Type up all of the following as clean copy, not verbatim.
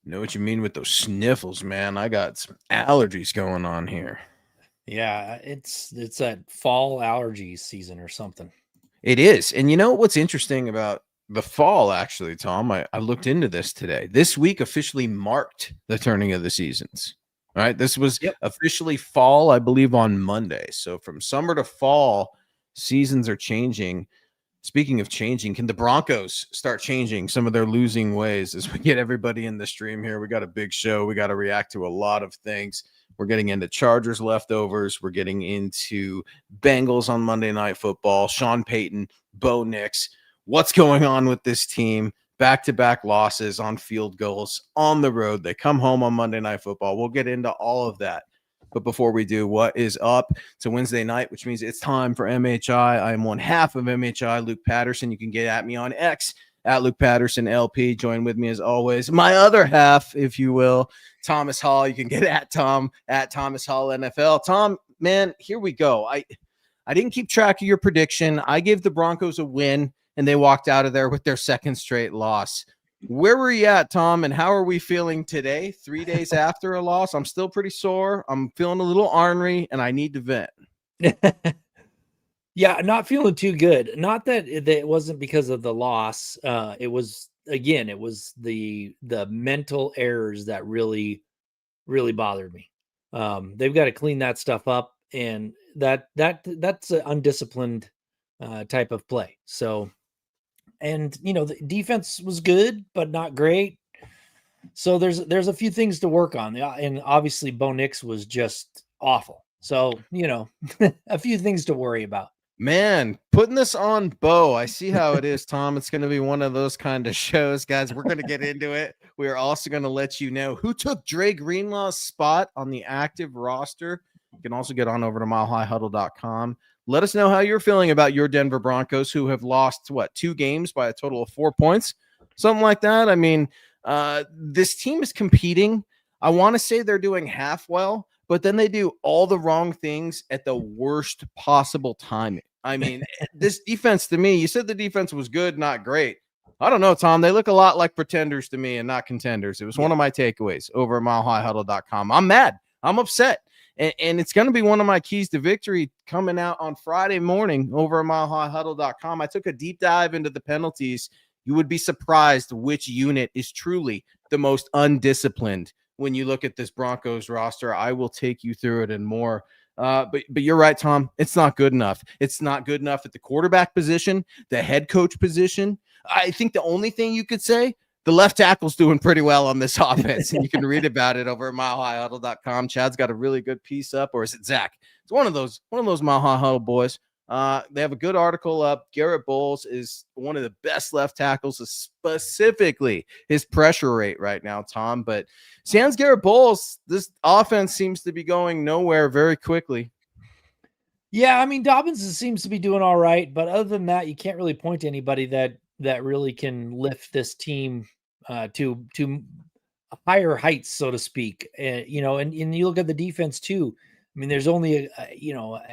Know what you mean with those sniffles, man. I got some allergies going on here. Yeah, it's that fall allergy season or something. It is. And you know what's interesting about the fall, actually, Tom? I looked into this today. This week officially marked the turning of the seasons. All right. This was Yep. officially fall, I believe, on Monday. So from summer to fall, seasons are changing. Speaking of changing, can the Broncos start changing some of their losing ways as we get everybody in the stream here? We got a big show. We got to react to a lot of things. We're getting into Chargers leftovers. We're getting into Bengals on Monday Night Football. Sean Payton, Bo Nix. What's going on with this team? Back-to-back losses on field goals on the road. They come home on Monday Night Football. We'll get into all of that. But before we do, what is up? It's a Wednesday night, which means it's time for MHI. I am one half of MHI, Luke Patterson. You can get at me on X at Luke Patterson LP. Join with me as always. My other half, if you will, Thomas Hall. You can get at Tom at Thomas Hall NFL. Tom, man, here we go. I didn't keep track of your prediction. I gave the Broncos a win, and they walked out of there with their second straight loss. Where were you at, Tom, and how are we feeling today, 3 days after a loss? I'm still pretty sore. I'm feeling a little ornery, and I need to vent. Yeah, not feeling too good. Not that it wasn't because of the loss. It was the mental errors that really bothered me. They've got to clean that stuff up, and that's an undisciplined type of play. So, and the defense was good, but not great. So there's a few things to work on, and obviously Bo Nix was just awful. So a few things to worry about. Man, putting this on Bo, I see how it is, Tom. It's going to be one of those kind of shows, guys. We're going to get into it. We are also going to let you know who took Dre Greenlaw's spot on the active roster. You can also get on over to milehighhuddle.com. Let us know how you're feeling about your Denver Broncos, who have lost, 2 games by a total of 4 points, something like that. I mean, this team is competing. I want to say they're doing half well, but then they do all the wrong things at the worst possible timing. I mean, this defense to me, you said the defense was good, not great. I don't know, Tom. They look a lot like pretenders to me and not contenders. It was one of my takeaways over at milehighhuddle.com. I'm mad. I'm upset. And it's going to be one of my keys to victory coming out on Friday morning over at milehighhuddle.com. I took a deep dive into the penalties. You would be surprised which unit is truly the most undisciplined when you look at this Broncos roster. I will take you through it and more. But you're right, Tom. It's not good enough. It's not good enough at the quarterback position, the head coach position. I think the only thing you could say, the left tackle's doing pretty well on this offense, and you can read about it over at milehighhuddle.com. Chad's got a really good piece up, or is it Zach? It's one of those Mile High Huddle boys. They have a good article up. Garrett Bowles is one of the best left tackles, specifically his pressure rate right now, Tom. But sans Garrett Bowles, this offense seems to be going nowhere very quickly. Yeah, I mean, Dobbins seems to be doing all right, but other than that, you can't really point to anybody that really can lift this team to higher heights, so to speak. And you look at the defense too. I mean, there's only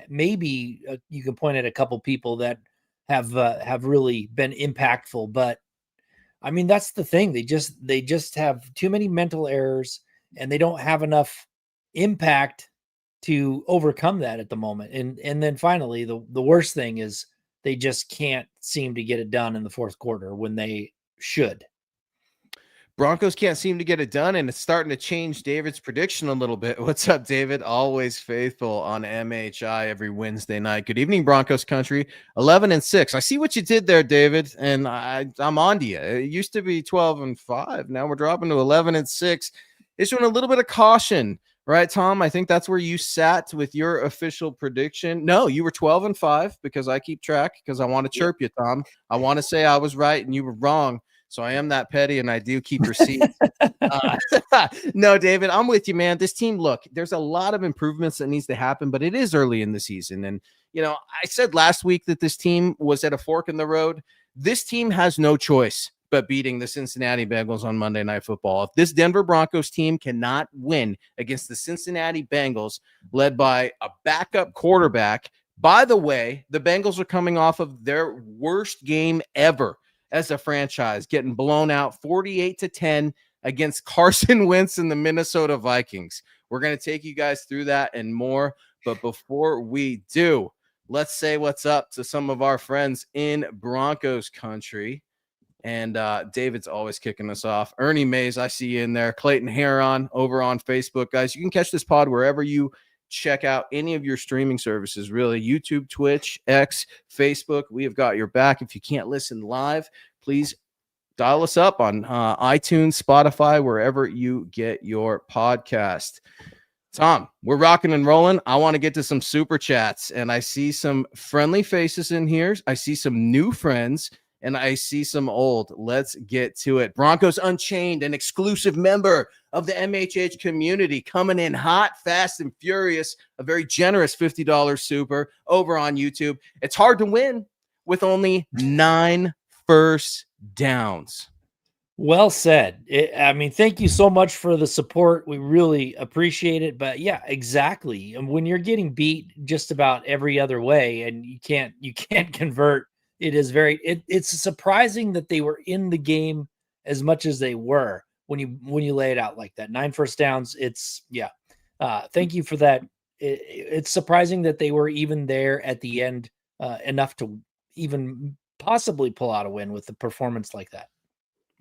maybe you can point at a couple people that have really been impactful, but I mean, that's the thing. They just have too many mental errors, and they don't have enough impact to overcome that at the moment. And then finally, the worst thing is they just can't seem to get it done in the fourth quarter when they should. Broncos can't seem to get it done, and it's starting to change David's prediction a little bit. What's up, David? Always faithful on MHI every Wednesday night. Good evening, Broncos country. 11-6. I see what you did there, David, and I'm on to you. It used to be 12-5. Now we're dropping to 11-6. Issuing a little bit of caution, right, Tom? I think that's where you sat with your official prediction. No, you were 12-5 because I keep track because I want to chirp you, Tom. I want to say I was right and you were wrong. So I am that petty, and I do keep receipts. No, David, I'm with you, man. This team, look, there's a lot of improvements that needs to happen, but it is early in the season. And, I said last week that this team was at a fork in the road. This team has no choice but beating the Cincinnati Bengals on Monday Night Football. If this Denver Broncos team cannot win against the Cincinnati Bengals, led by a backup quarterback, by the way, the Bengals are coming off of their worst game ever as a franchise, getting blown out 48-10 against Carson Wentz and the Minnesota Vikings. We're going to take you guys through that and more. But before we do, let's say what's up to some of our friends in Broncos country. And David's always kicking us off. Ernie Mays, I see you in there. Clayton Heron over on Facebook. Guys, you can catch this pod wherever you check out any of your streaming services, really. YouTube, Twitch, X, Facebook. We have got your back. If you can't listen live, please dial us up on iTunes, Spotify, wherever you get your podcast. Tom, we're rocking and rolling. I want to get to some super chats, and I see some friendly faces in here. I see some new friends, and I see some old. Let's get to it. Broncos Unchained, an exclusive member of the MHH community, coming in hot, fast, and furious. A very generous $50 super over on YouTube. It's hard to win with only 9 first downs. Well said. Thank you so much for the support. We really appreciate it. But yeah, exactly. And when you're getting beat just about every other way and you can't convert, it's surprising that they were in the game as much as they were when you lay it out like that. 9 first downs. Thank you for that. It's surprising that they were even there at the end enough to even possibly pull out a win with a performance like that.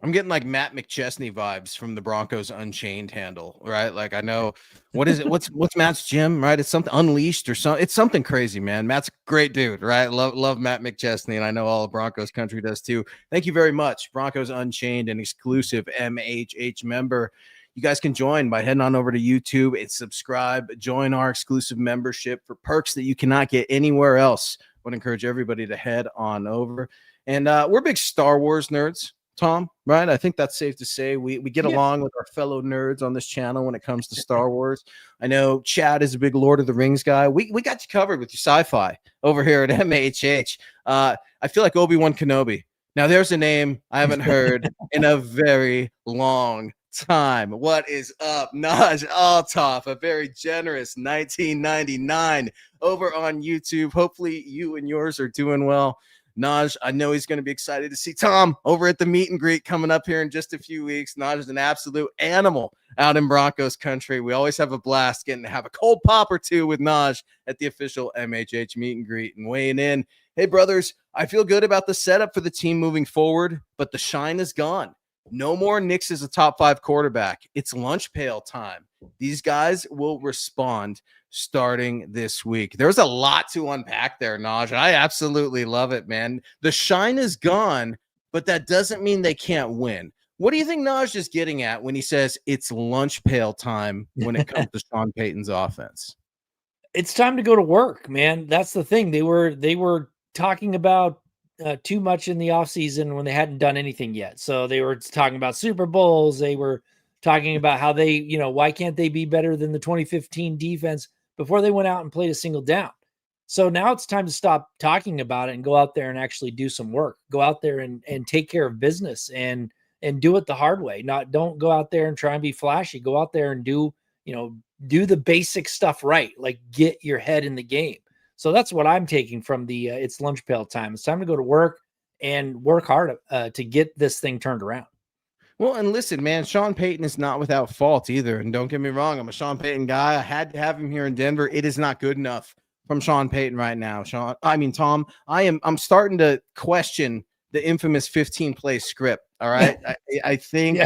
I'm getting like Matt McChesney vibes from the Broncos Unchained handle, right? Like I know what is it? What's Matt's gym, right? It's something Unleashed or something. It's something crazy, man. Matt's a great dude, right? Love Matt McChesney, and I know all of Broncos country does too. Thank you very much, Broncos Unchained, an exclusive MHH member. You guys can join by heading on over to YouTube and subscribe. Join our exclusive membership for perks that you cannot get anywhere else. I would encourage everybody to head on over. And we're big Star Wars nerds, Tom, right? I think that's safe to say. We get along with our fellow nerds on this channel when it comes to Star Wars. I know Chad is a big Lord of the Rings guy. We got you covered with your sci-fi over here at MHH. I feel like Obi-Wan Kenobi. Now, there's a name I haven't heard in a very long time. What is up? Naj Althoff, a very generous 1999 over on YouTube. Hopefully you and yours are doing well. Naj, I know he's going to be excited to see Tom over at the meet and greet coming up here in just a few weeks. Naj is an absolute animal out in Broncos country. We always have a blast getting to have a cold pop or two with Naj at the official MHH meet and greet. And weighing in, hey, brothers, I feel good about the setup for the team moving forward, but the shine is gone. No more Nix as a top 5 quarterback. It's lunch pail time. These guys will respond starting this week. There's a lot to unpack there, Naj. I absolutely love it, man. The shine is gone, but that doesn't mean they can't win. What do you think Naj is getting at when he says it's lunch pail time when it comes to Sean Payton's offense? It's time to go to work, man. That's the thing. They were talking about too much in the offseason when they hadn't done anything yet. So they were talking about Super Bowls. They were talking about how they, why can't they be better than the 2015 defense before they went out and played a single down. So now it's time to stop talking about it and go out there and actually do some work. Go out there and take care of business and do it the hard way. Don't go out there and try and be flashy. Go out there and do the basic stuff right. Like get your head in the game. So that's what I'm taking from the it's lunch pail time. It's time to go to work and work hard to get this thing turned around. Well, and listen, man, Sean Payton is not without fault either. And don't get me wrong, I'm a Sean Payton guy. I had to have him here in Denver. It is not good enough from Sean Payton right now. Tom, I'm starting to question the infamous 15-play script. All right. I think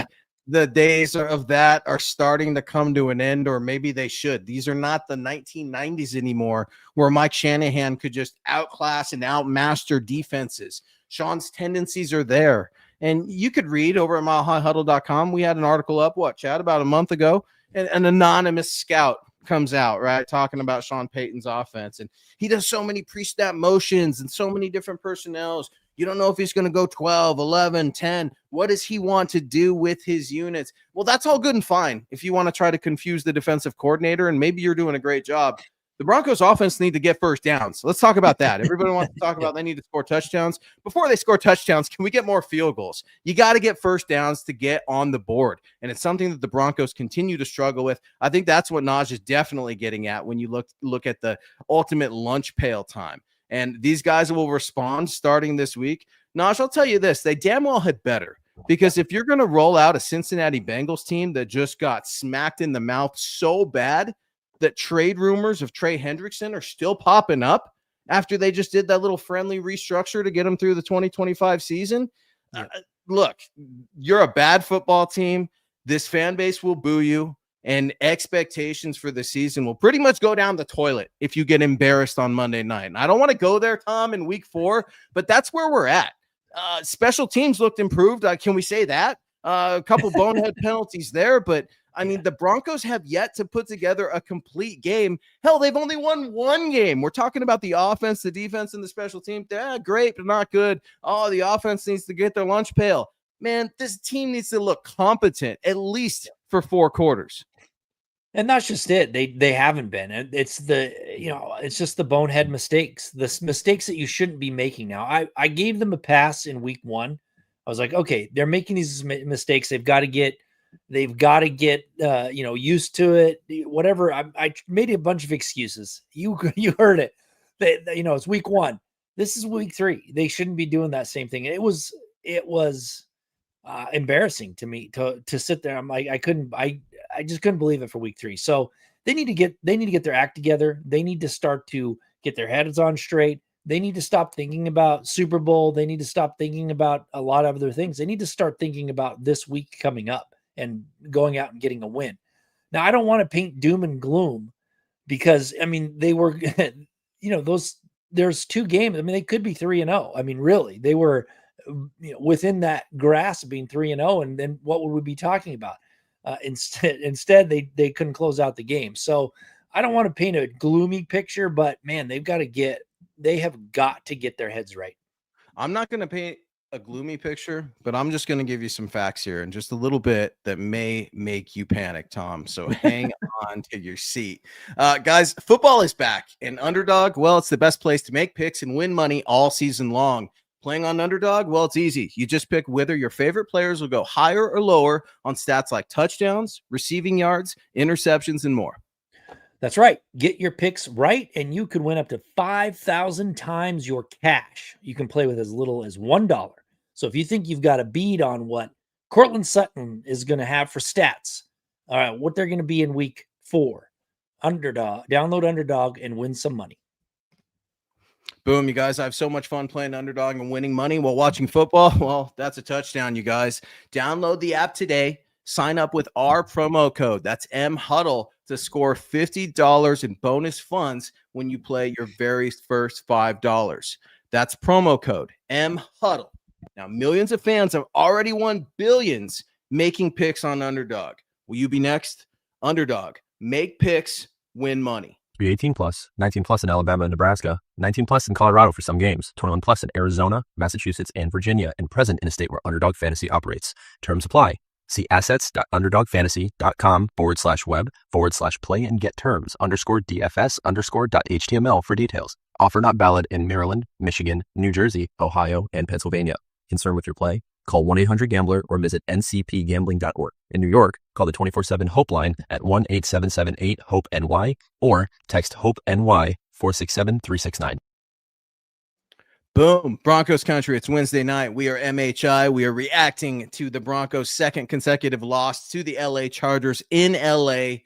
the days of that are starting to come to an end, or maybe they should. These are not the 1990s anymore where Mike Shanahan could just outclass and outmaster defenses. Sean's tendencies are there. And you could read over at milehighhuddle.com. We had an article up, Chad, about a month ago, and an anonymous scout comes out, right, talking about Sean Payton's offense. And he does so many pre-snap motions and so many different personnels. You don't know if he's going to go 12, 11, 10. What does he want to do with his units? Well, that's all good and fine if you want to try to confuse the defensive coordinator, and maybe you're doing a great job. The Broncos offense need to get first downs. Let's talk about that. Everybody wants to talk about they need to score touchdowns. Before they score touchdowns, can we get more field goals? You got to get first downs to get on the board. And it's something that the Broncos continue to struggle with. I think that's what Naj is definitely getting at when you look at the ultimate lunch pail time. And these guys will respond starting this week. Naj, I'll tell you this. They damn well had better, Because if you're going to roll out a Cincinnati Bengals team that just got smacked in the mouth so bad that trade rumors of Trey Hendrickson are still popping up after they just did that little friendly restructure to get him through the 2025 season. Yeah. Look, you're a bad football team. This fan base will boo you, and expectations for the season will pretty much go down the toilet if you get embarrassed on Monday night. And I don't want to go there, Tom, in week 4, but that's where we're at. Special teams looked improved. Can we say that? A couple bonehead penalties there, but I mean, the Broncos have yet to put together a complete game. Hell, they've only won one game. We're talking about the offense, the defense, and the special team. Great, but not good. Oh, the offense needs to get their lunch pail. Man, this team needs to look competent, at least for 4 quarters. And that's just it. They haven't been. It's it's just the bonehead mistakes, the mistakes that you shouldn't be making now. I gave them a pass in week 1. I was like, okay, they're making these mistakes. They've got to get used to it. Whatever. I made a bunch of excuses. You heard it. It's week 1. This is week 3. They shouldn't be doing that same thing. It was embarrassing to me to sit there. I'm like, I just couldn't believe it for week 3. So they need to get their act together. They need to start to get their heads on straight. They need to stop thinking about Super Bowl. They need to stop thinking about a lot of other things. They need to start thinking about this week coming up and going out and getting a win. Now, I don't want to paint doom and gloom because, I mean, they were, there's 2 games. I mean, they could be 3-0. I mean, really, they were within that grasp being 3-0. And then what would we be talking about? Instead, they couldn't close out the game. So I don't want to paint a gloomy picture, but man, they have got to get their heads right. I'm not going to paint a gloomy picture, but I'm just going to give you some facts here and just a little bit that may make you panic, Tom. So hang on to your seat. Guys, football is back, and Underdog, well, it's the best place to make picks and win money all season long. Playing on Underdog, well, it's easy. You just pick whether your favorite players will go higher or lower on stats like touchdowns, receiving yards, interceptions, and more. That's right. Get your picks right, and you could win up to 5,000 times your cash. You can play with as little as $1. So if you think you've got a bead on what Cortland Sutton is going to have for stats, all right, what they're going to be in week 4, Underdog, download Underdog and win some money. Boom, you guys. I have so much fun playing Underdog and winning money while watching football. Well, that's a touchdown, you guys. Download the app today. Sign up with our promo code. That's MHuddle to score $50 in bonus funds when you play your very first $5. That's promo code MHuddle. Now, millions of fans have already won billions making picks on Underdog. Will you be next? Underdog. Make picks, win money. Be 18 plus, 19 plus in Alabama and Nebraska, 19 plus in Colorado for some games, 21 plus in Arizona, Massachusetts, and Virginia, and present in a state where Underdog Fantasy operates. Terms apply. See assets.underdogfantasy.com/web/play and get terms _DFS_.html for details. Offer not valid in Maryland, Michigan, New Jersey, Ohio, and Pennsylvania. Concerned with your play? Call 1-800-GAMBLER or visit ncpgambling.org. In New York, call the 24/7 HOPE line at 1-877-8-HOPE-NY or text HOPE-NY 467-369. Boom. Broncos country. It's Wednesday night. We are MHI. We are reacting to the Broncos' second consecutive loss to the LA Chargers in LA.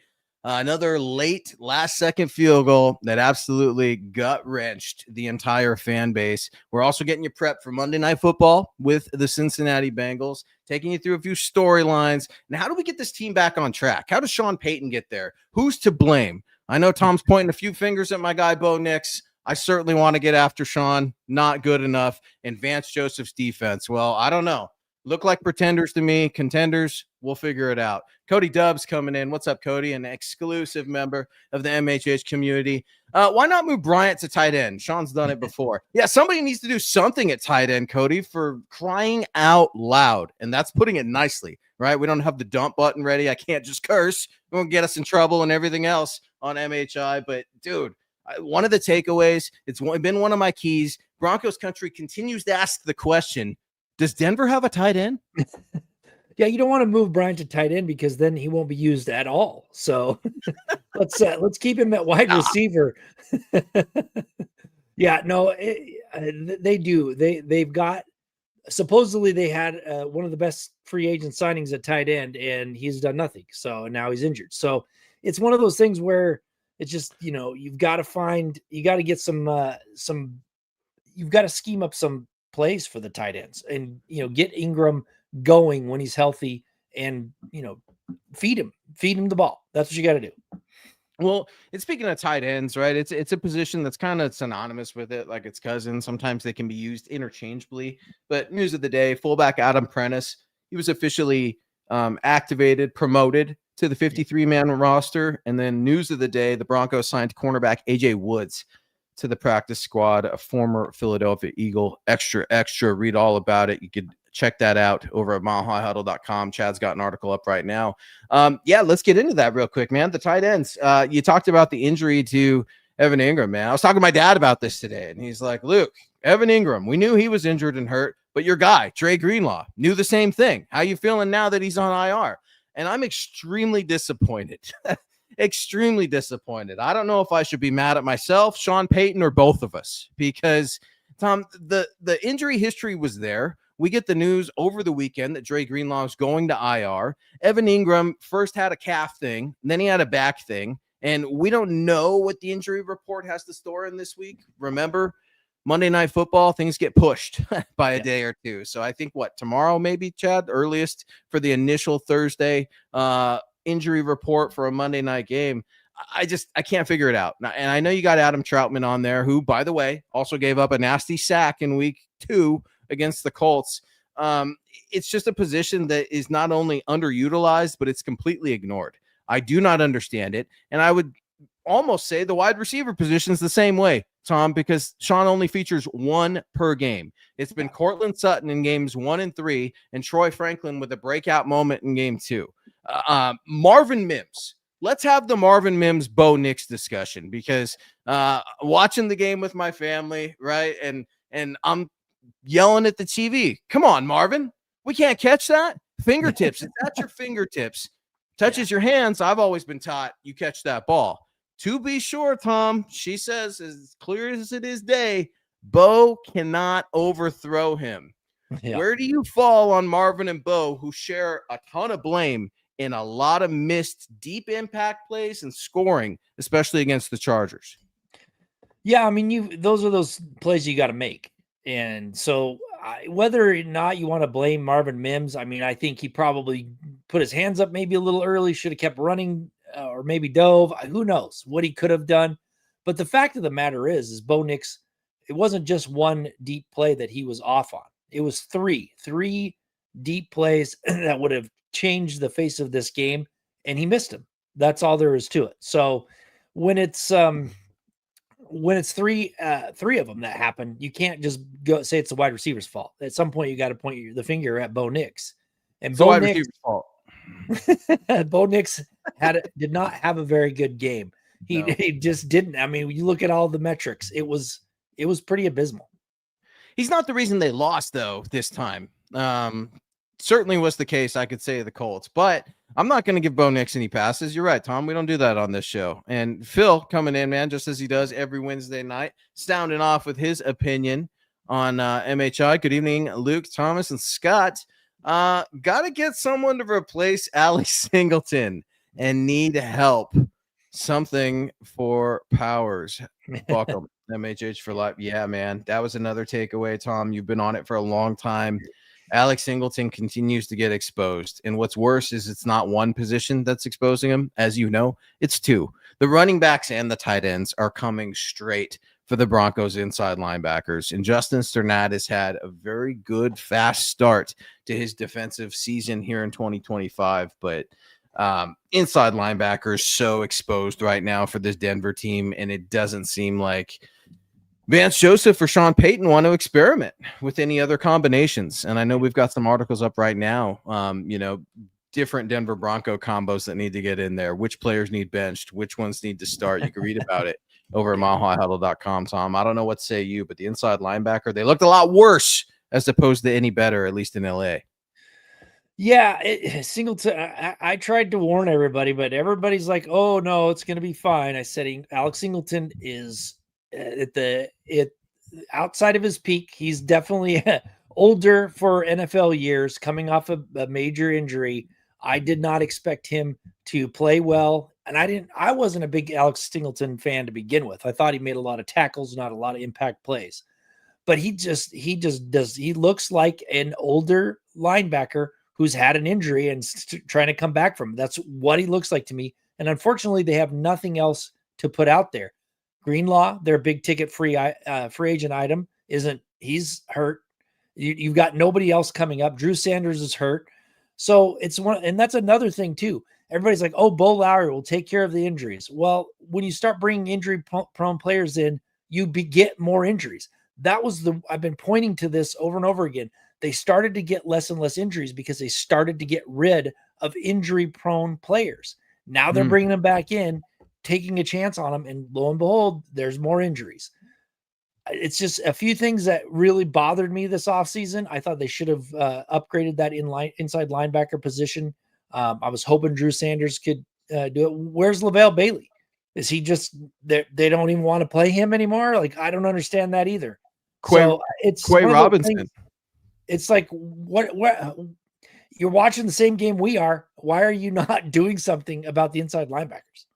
Another late last-second field goal that absolutely gut-wrenched the entire fan base. We're also getting you prepped for Monday Night Football with the Cincinnati Bengals, taking you through a few storylines. And how do we get this team back on track? How does Sean Payton get there? Who's to blame? I know Tom's pointing a few fingers at my guy, Bo Nix. I certainly want to get after Sean. Not good enough. And Vance Joseph's defense. Well, I don't know. Look like pretenders to me. Contenders, we'll figure it out. Cody Dubbs coming in. What's up, Cody? An exclusive member of the MHH community. Why not move Bryant to tight end? Sean's done it before. Yeah, somebody needs to do something at tight end, Cody, for crying out loud. And that's putting it nicely, right? We don't have the dump button ready. I can't just curse. It won't get us in trouble and everything else on MHI. But, dude, one of the takeaways, it's been one of my keys. Broncos country continues to ask the question, does Denver have a tight end? Yeah, you don't want to move Bryant to tight end because then he won't be used at all. So let's keep him at wide receiver. Yeah, no, they do. They've got supposedly they had one of the best free agent signings at tight end, and he's done nothing. So now he's injured. So it's one of those things where it's just, you've got to get you've got to scheme up some plays for the tight ends and, get Ingram going when he's healthy and, feed him the ball. That's what you got to do. Well, it's speaking of tight ends, right? It's a position that's kind of synonymous with it, like its cousin. Sometimes they can be used interchangeably. But news of the day: fullback Adam Prentice, he was officially activated, promoted to the 53-man roster. And then news of the day: the Broncos signed cornerback AJ Woods to the practice squad, a former Philadelphia Eagle. Extra. Read all about it. You could check that out over at milehighhuddle.com. Chad's got an article up right now. Let's get into that real quick, man. The tight ends. You talked about the injury to Evan Ingram, man. I was talking to my dad about this today, and he's like, Luke, Evan Ingram, we knew he was injured and hurt, but your guy, Dre Greenlaw, knew the same thing. How you feeling now that he's on IR? And I'm extremely disappointed. Extremely disappointed. I don't know if I should be mad at myself, Sean Payton, or both of us, because, Tom, the injury history was there. We get the news over the weekend that Dre Greenlaw is going to IR. Evan Ingram first had a calf thing, then he had a back thing, and we don't know what the injury report has to store in this week. Remember, Monday Night Football, things get pushed by a day or two. So I think, tomorrow maybe, Chad, earliest for the initial Thursday injury report for a Monday night game. I can't figure it out. And I know you got Adam Troutman on there, who, by the way, also gave up a nasty sack in week 2 against the Colts. It's just a position that is not only underutilized, but it's completely ignored. I do not understand it. And I would almost say the wide receiver position is the same way, Tom, because Sean only features one per game. It's been Cortland Sutton in games 1 and 3, and Troy Franklin with a breakout moment in game 2. Marvin Mims. Let's have the Marvin Mims Bo Nix discussion, because watching the game with my family, right, and I'm yelling at the TV. Come on, Marvin. We can't catch that. Fingertips. It's at your fingertips. Touches your hands. I've always been taught you catch that ball. To be sure, Tom, she says, as clear as it is day, Bo cannot overthrow him. Yeah. Where do you fall on Marvin and Bo, who share a ton of blame in a lot of missed deep impact plays and scoring, especially against the Chargers? Yeah, I mean, those are those plays you got to make. And so whether or not you want to blame Marvin Mims, I mean, I think he probably put his hands up maybe a little early, should have kept running or maybe dove. Who knows what he could have done. But the fact of the matter is Bo Nix, it wasn't just one deep play that he was off on. It was three deep plays that would have changed the face of this game, and he missed them. That's all there is to it. So when it's three of them that happen, you can't just go say it's the wide receiver's fault. At some point, you got to point the finger at Bo Nix. And Bo Nix, receiver's fault. Bo Nix did not have a very good game. He just didn't. I mean, when you look at all the metrics, it was pretty abysmal. He's not the reason they lost, though, this time. Certainly was the case, I could say, the Colts. But I'm not going to give Bo Nix any passes. You're right, Tom. We don't do that on this show. And Phil coming in, man, just as he does every Wednesday night, sounding off with his opinion on MHI. Good evening, Luke, Thomas, and Scott. Got to get someone to replace Alex Singleton and need help. Something for Powers. Welcome. MHH for life. Yeah, man. That was another takeaway, Tom. You've been on it for a long time. Alex Singleton continues to get exposed. And what's worse is it's not one position that's exposing him. As you know, it's two. The running backs and the tight ends are coming straight for the Broncos inside linebackers. And Justin Sternad has had a very good, fast start to his defensive season here in 2025. But inside linebackers so exposed right now for this Denver team. And it doesn't seem like Vance Joseph or Sean Payton want to experiment with any other combinations. And I know we've got some articles up right now, different Denver Bronco combos that need to get in there, which players need benched, which ones need to start. You can read about it over at milehighhuddle.com, Tom. I don't know what say you, but the inside linebacker, they looked a lot worse as opposed to any better, at least in LA. Yeah, Singleton, I tried to warn everybody, but everybody's like, oh, no, it's going to be fine. I said Alex Singleton is outside of his peak. He's definitely older for NFL years, coming off a major injury. I did not expect him to play well. And I wasn't a big Alex Singleton fan to begin with. I thought he made a lot of tackles, not a lot of impact plays. But he looks like an older linebacker who's had an injury and trying to come back from it. That's what he looks like to me. And unfortunately, they have nothing else to put out there. Greenlaw, their big ticket free agent item, he's hurt. You've got nobody else coming up. Drew Sanders is hurt. So and that's another thing too. Everybody's like, oh, Bo Lowry will take care of the injuries. Well, when you start bringing injury prone players in, you get more injuries. I've been pointing to this over and over again. They started to get less and less injuries because they started to get rid of injury prone players. Now they're bringing them back in, taking a chance on them. And lo and behold, there's more injuries. It's just a few things that really bothered me this offseason. I thought they should have upgraded that inside linebacker position. I was hoping Drew Sanders could do it. Where's LaVale Bailey? Is he just they don't even want to play him anymore? Like, I don't understand that either. It's Quay Robinson. It's like what you're watching the same game we are. Why are you not doing something about the inside linebackers?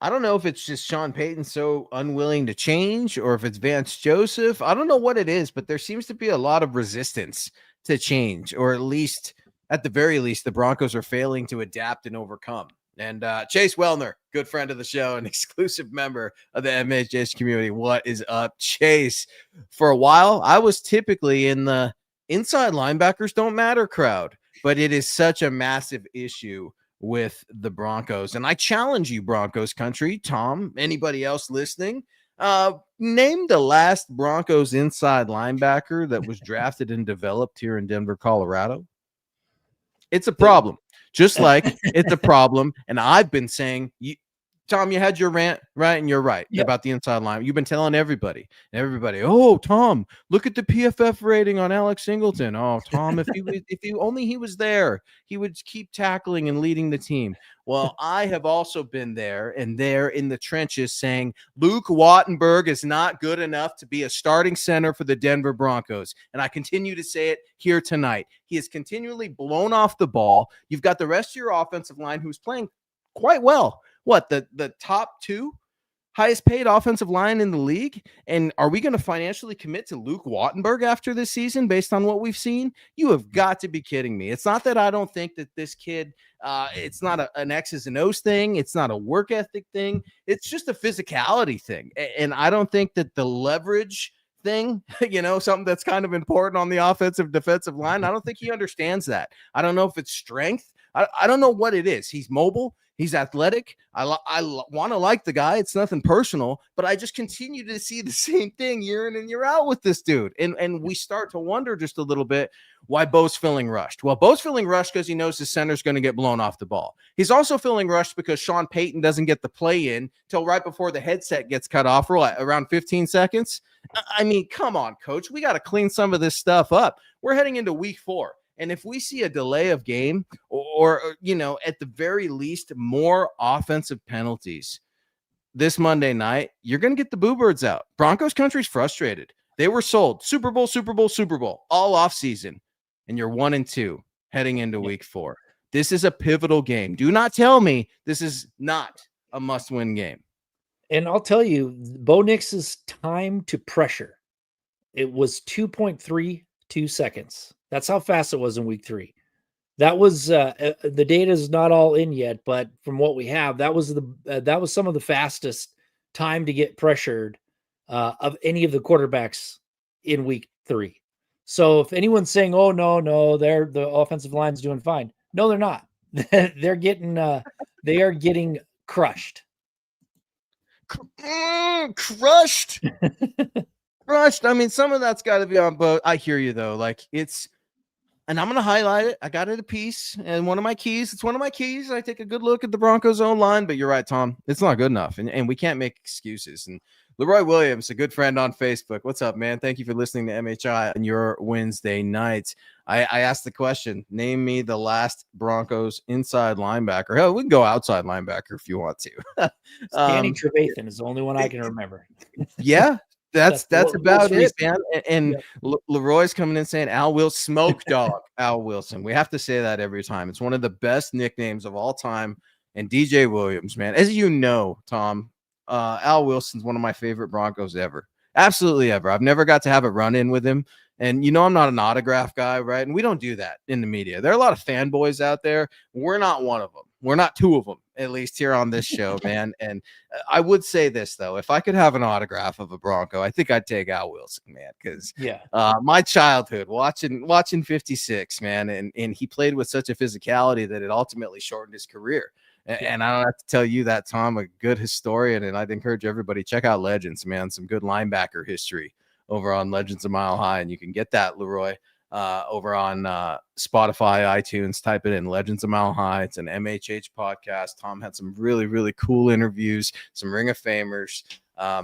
I don't know if it's just Sean Payton so unwilling to change or if it's Vance Joseph. I don't know what it is, but there seems to be a lot of resistance to change, or at the very least, the Broncos are failing to adapt and overcome. And Chase Wellner, good friend of the show, an exclusive member of the MHS community. What is up, Chase? For a while, I was typically in the inside linebackers don't matter crowd, but it is such a massive issue with the Broncos. And I challenge you, Broncos country, Tom, anybody else listening, name the last Broncos inside linebacker that was drafted and developed here in Denver, Colorado. It's a problem. Just like it's a problem. And I've been saying, Tom, you had your rant, right? And you're right about the inside line. You've been telling everybody, oh, Tom, look at the PFF rating on Alex Singleton. Oh, Tom, if he only he was there, he would keep tackling and leading the team. Well, I have also been there in the trenches saying Luke Wattenberg is not good enough to be a starting center for the Denver Broncos. And I continue to say it here tonight. He is continually blown off the ball. You've got the rest of your offensive line who's playing quite well. What, the top two highest paid offensive line in the league? And are we going to financially commit to Luke Wattenberg after this season based on what we've seen? You have got to be kidding me. It's not that I don't think that this kid, it's not an X's and O's thing. It's not a work ethic thing. It's just a physicality thing. And I don't think that the leverage thing, something that's kind of important on the offensive defensive line, I don't think he understands that. I don't know if it's strength. I don't know what it is. He's mobile. He's athletic. I want to like the guy. It's nothing personal, but I just continue to see the same thing year in and year out with this dude. And we start to wonder just a little bit why Bo's feeling rushed. Well, Bo's feeling rushed because he knows his center's going to get blown off the ball. He's also feeling rushed because Sean Payton doesn't get the play in till right before the headset gets cut off for around 15 seconds. I mean, come on, coach. We got to clean some of this stuff up. We're heading into week 4. And if we see a delay of game or at the very least, more offensive penalties this Monday night, you're going to get the boo birds out. Broncos country's frustrated. They were sold Super Bowl, all off season. And you're 1-2 heading into week 4. This is a pivotal game. Do not tell me this is not a must-win game. And I'll tell you, Bo Nix's time to pressure, it was 2.32 seconds. That's how fast it was in week 3. That was the data is not all in yet, but from what we have, that was some of the fastest time to get pressured of any of the quarterbacks in week 3. So if anyone's saying, "Oh no, the offensive line's doing fine," no, they're not. They are getting crushed. Crushed. Crushed. I mean, some of that's got to be on both. I hear you though. Like and I'm going to highlight it. I got it a piece and one of my keys. It's one of my keys. I take a good look at the Broncos own line, but you're right, Tom. It's not good enough. And we can't make excuses. And Leroy Williams, a good friend on Facebook. What's up, man? Thank you for listening to MHI on your Wednesday nights. I asked the question, name me the last Broncos inside linebacker. Hell, we can go outside linebacker if you want to. Danny Trevathan is the only one I can remember. Yeah. That's about it, man. And Yep. Leroy's coming in saying Al Wilson, smoke dog, Al Wilson. We have to say that every time. It's one of the best nicknames of all time. And DJ Williams, man, as you know, Tom, Al Wilson's one of my favorite Broncos ever. Absolutely ever. I've never got to have a run in with him. And I'm not an autograph guy, right? And we don't do that in the media. There are a lot of fanboys out there. We're not one of them. We're not two of them, at least here on this show, man. And I would say this, though. If I could have an autograph of a Bronco, I think I'd take Al Wilson, man, because my childhood watching 56, man, and he played with such a physicality that it ultimately shortened his career. And I don't have to tell you that, Tom, a good historian, and I'd encourage everybody, check out Legends, man, some good linebacker history over on Legends of Mile High, and you can get that, Leroy, over on Spotify, iTunes. Type it in, Legends of Mile High. It's an MHH podcast. Tom had some really, really cool interviews, some Ring of Famers, a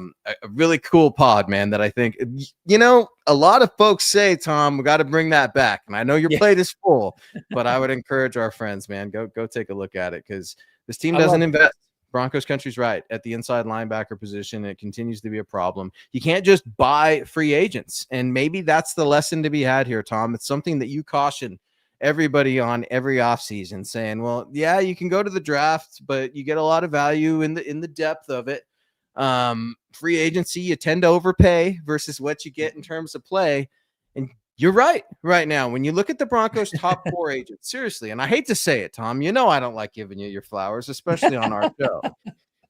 really cool pod, man, that I think, a lot of folks say, Tom, we got to bring that back. And I know your plate is full, but I would encourage our friends, man, go take a look at it, because this team doesn't invest. Broncos country's right at the inside linebacker position. It continues to be a problem. You can't just buy free agents. And maybe that's the lesson to be had here, Tom. It's something that you caution everybody on every offseason, saying, well, yeah, you can go to the draft, but you get a lot of value in the depth of it. Free agency, you tend to overpay versus what you get in terms of play. And you're right now. When you look at the Broncos' top 4 agents, seriously, and I hate to say it, Tom, I don't like giving you your flowers, especially on our show.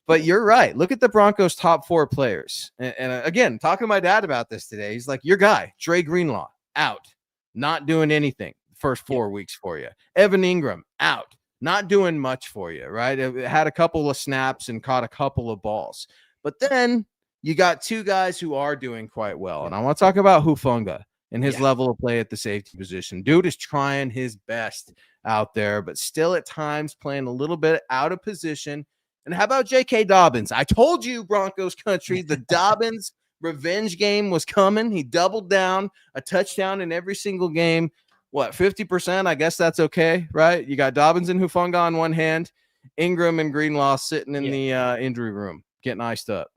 But you're right. Look at the Broncos' top 4 players. And again, talking to my dad about this today, he's like, your guy, Dre Greenlaw, out, not doing anything first 4 weeks for you. Evan Ingram, out, not doing much for you, right? It had a couple of snaps and caught a couple of balls. But then you got 2 guys who are doing quite well. And I want to talk about Hufanga and his level of play at the safety position. Dude is trying his best out there, but still at times playing a little bit out of position. And how about J.K. Dobbins? I told you, Broncos country, the Dobbins revenge game was coming. He doubled down, a touchdown in every single game. What, 50%? I guess that's okay, right? You got Dobbins and Hufanga on one hand, Ingram and Greenlaw sitting in the injury room, getting iced up.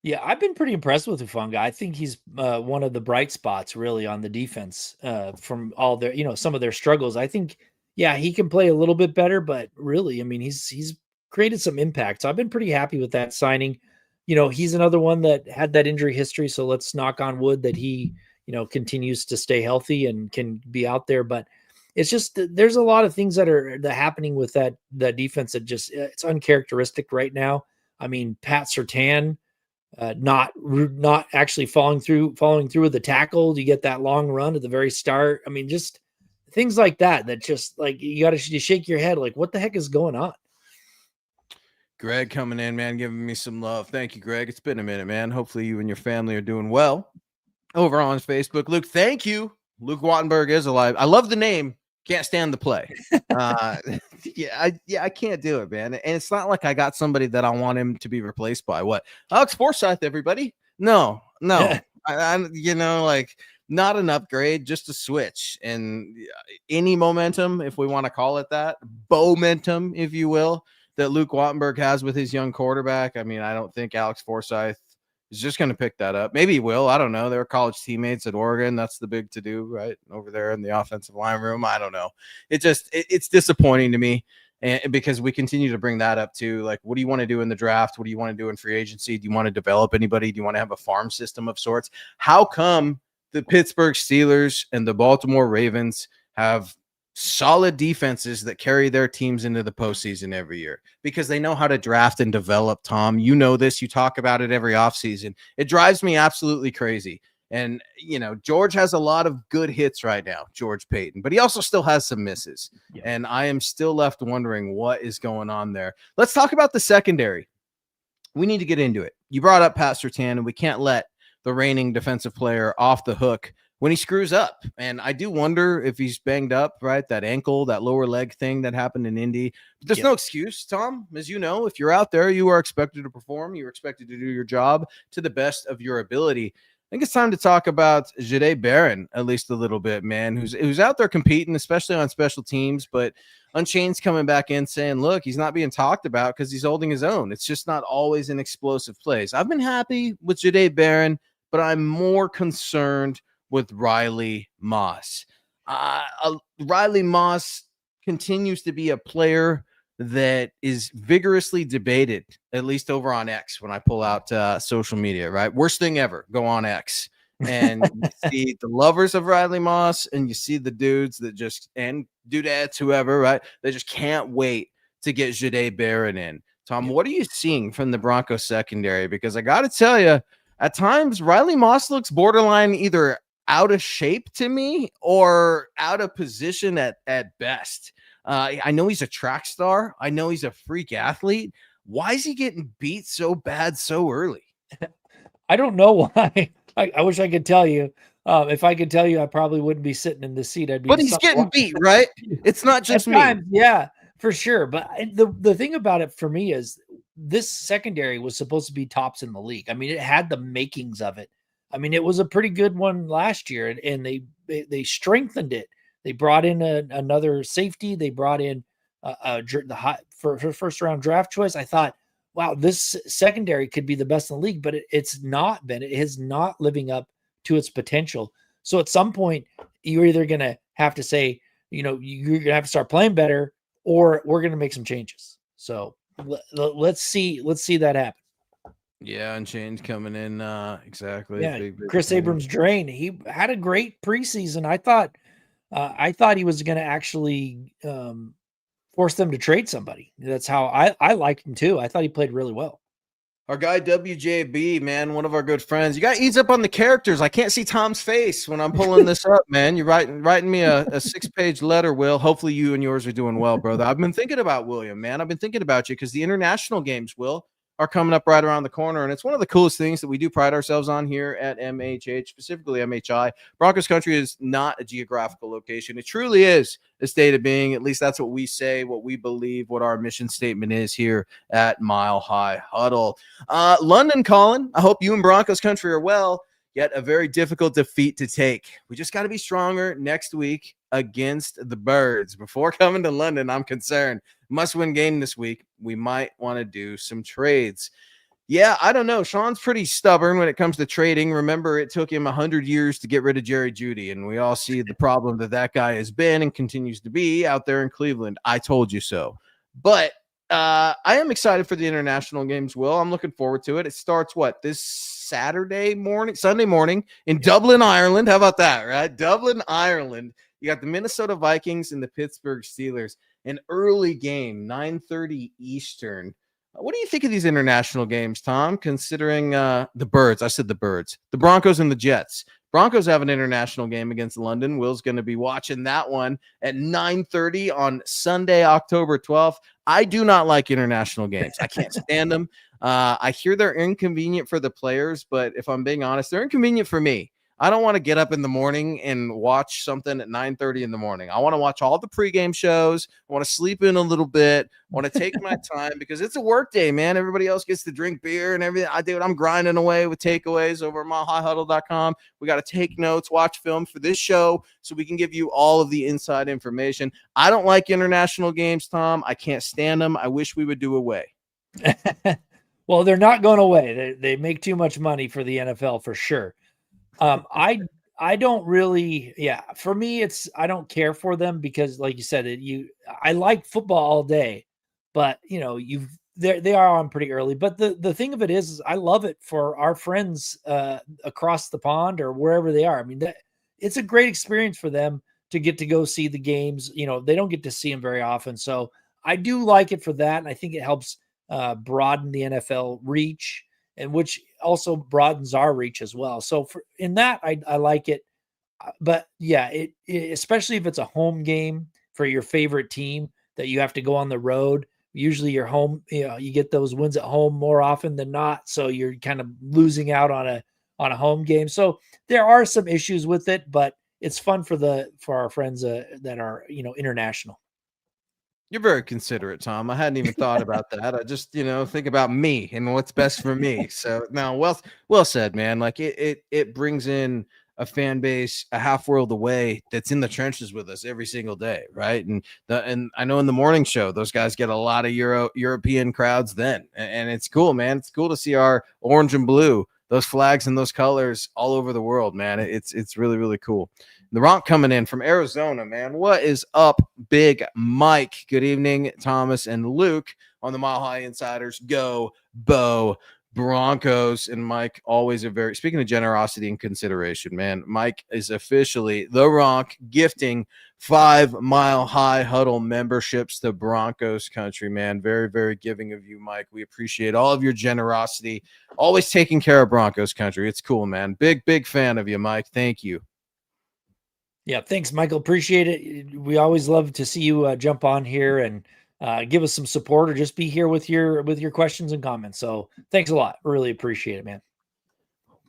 Yeah, I've been pretty impressed with Hufanga. I think he's one of the bright spots really on the defense from all their, some of their struggles. I think, he can play a little bit better, but really, I mean, he's created some impact. So I've been pretty happy with that signing. He's another one that had that injury history. So let's knock on wood that he, continues to stay healthy and can be out there. But it's just, there's a lot of things that are happening with that defense that just, it's uncharacteristic right now. I mean, Pat Surtain, not actually following through with the tackle. You get that long run at the very start. I mean, just things like that just like you got to shake your head. Like, what the heck is going on? Greg coming in, man, giving me some love. Thank you, Greg. It's been a minute, man. Hopefully you and your family are doing well over on Facebook. Luke, thank you. Luke Wattenberg is alive. I love the name. Can't stand the play. I can't do it, man. And it's not like I got somebody that I want him to be replaced by. What? Alex Forsyth, everybody? No. Like not an upgrade, just a switch. And any momentum, if we want to call it that, momentum, if you will, that Luke Wattenberg has with his young quarterback. I mean, I don't think Alex Forsyth is just going to pick that up. Maybe he will. I don't know. They're college teammates at Oregon. That's the big to-do, right? Over there in the offensive line room. I don't know. It's disappointing to me, and because we continue to bring that up too. Like, what do you want to do in the draft? What do you want to do in free agency? Do you want to develop anybody? Do you want to have a farm system of sorts? How come the Pittsburgh Steelers and the Baltimore Ravens have solid defenses that carry their teams into the postseason every year? Because they know how to draft and develop, Tom. You know this. You talk about it every offseason. It drives me absolutely crazy. And, George has a lot of good hits right now, George Payton, but he also still has some misses. Yeah. And I am still left wondering what is going on there. Let's talk about the secondary. We need to get into it. You brought up Pat Surtain, and we can't let the reigning defensive player off the hook when he screws up. And I do wonder if he's banged up, right? That ankle, that lower leg thing that happened in Indy. But there's no excuse, Tom. As you know, if you're out there, you are expected to perform. You're expected to do your job to the best of your ability. I think it's time to talk about Jahdae Barron at least a little bit, man, who's out there competing, especially on special teams. But Unchained's coming back in saying, look, he's not being talked about because he's holding his own. It's just not always in explosive plays. I've been happy with Jahdae Barron, but I'm more concerned with Riley Moss. Riley Moss continues to be a player that is vigorously debated, at least over on X, when I pull out social media, right? Worst thing ever, go on X. And you see the lovers of Riley Moss, and you see the dudes that just, and dudettes, whoever, right? They just can't wait to get Jahdae Barron in. Tom, what are you seeing from the Broncos secondary? Because I got to tell you, at times, Riley Moss looks borderline either out of shape to me or out of position at best. I know he's a track star. I know he's a freak athlete. Why is he getting beat so bad so early? I don't know why. I wish I could tell you. If I could tell you, I probably wouldn't be sitting in the seat. I'd be. But he's getting beat, right? It's not just me. Yeah, for sure. But the thing about it for me is this secondary was supposed to be tops in the league. I mean, it had the makings of it. I mean, it was a pretty good one last year, and they strengthened it. They brought in another safety. They brought in the first round draft choice. I thought, wow, this secondary could be the best in the league, but it's not been. It is not living up to its potential. So at some point, you're either going to have to say, you're going to have to start playing better, or we're going to make some changes. So let's see that happen. Yeah, and change coming in. Exactly. Yeah, big Chris Abrams-Draine, he had a great preseason. I thought he was going to actually force them to trade somebody. That's how I liked him too. I thought he played really well. Our guy WJB, man, one of our good friends. You got to ease up on the characters. I can't see Tom's face when I'm pulling this up, man. You're writing me a 6-page letter, Will. Hopefully you and yours are doing well, brother. I've been thinking about William, man. I've been thinking about you because the international games, Will, are coming up right around the corner. And it's one of the coolest things that we do pride ourselves on here at MHH, specifically MHI. Broncos country is not a geographical location. It truly is a state of being. At least that's what we say, what we believe, what our mission statement is here at Mile High Huddle. London calling. I hope you and Broncos country are well. Yet a very difficult defeat to take. We just got to be stronger next week against the Birds. Before coming to London, I'm concerned. Must-win game this week. We might want to do some trades. Yeah, I don't know. Sean's pretty stubborn when it comes to trading. Remember, it took him 100 years to get rid of Jerry Jeudy, and we all see the problem that guy has been and continues to be out there in Cleveland. I told you so. But I am excited for the international games, Will. I'm looking forward to it. It starts, this Sunday morning in Dublin, Ireland. How about that, right? Dublin, Ireland. You got the Minnesota Vikings and the Pittsburgh Steelers. An early game, 9:30 Eastern. What do you think of these international games, Tom, considering the Birds? I said the Birds. The Broncos and the Jets. Broncos have an international game against London. Will's going to be watching that one at 9:30 on Sunday, October 12th. I do not like international games. I can't stand them. I hear they're inconvenient for the players, but if I'm being honest, they're inconvenient for me. I don't want to get up in the morning and watch something at 9:30 in the morning. I want to watch all the pregame shows. I want to sleep in a little bit. I want to take my time because it's a work day, man. Everybody else gets to drink beer and everything. I'm grinding away with takeaways over at milehighhuddle.com. We got to take notes, watch film for this show so we can give you all of the inside information. I don't like international games, Tom. I can't stand them. I wish we would do away. Well, they're not going away. They make too much money for the NFL for sure. I don't really, for me, I don't care for them because like you said, I like football all day, but they are on pretty early. But the thing of it is I love it for our friends across the pond or wherever they are. I mean, it's a great experience for them to get to go see the games. They don't get to see them very often. So I do like it for that. And I think it helps broaden the NFL reach, and which also broadens our reach as well. So in that, I like it. But yeah, it especially if it's a home game for your favorite team that you have to go on the road. Usually you're home, you get those wins at home more often than not. So you're kind of losing out on a home game. So there are some issues with it, but it's fun for our friends that are, international. You're very considerate, Tom. I hadn't even thought about that. I just, think about me and what's best for me. So now, well said, man. Like it brings in a fan base a half world away that's in the trenches with us every single day, right? And I know in the morning show, those guys get a lot of European crowds then, and it's cool, man. It's cool to see our orange and blue those flags and those colors all over the world, man. It's really, really cool. The Ronk coming in from Arizona, man. What is up, Big Mike? Good evening, Thomas and Luke on the Mile High Insiders. Go, Bo Broncos. And Mike, always speaking of generosity and consideration, man, Mike is officially the Ronk gifting 5 Mile High Huddle memberships to Broncos country, man. Very, very giving of you, Mike. We appreciate all of your generosity. Always taking care of Broncos country. It's cool, man. Big, big fan of you, Mike. Thank you. Yeah, thanks, Michael. Appreciate it. We always love to see you jump on here and give us some support, or just be here with your questions and comments. So thanks a lot. Really appreciate it, man.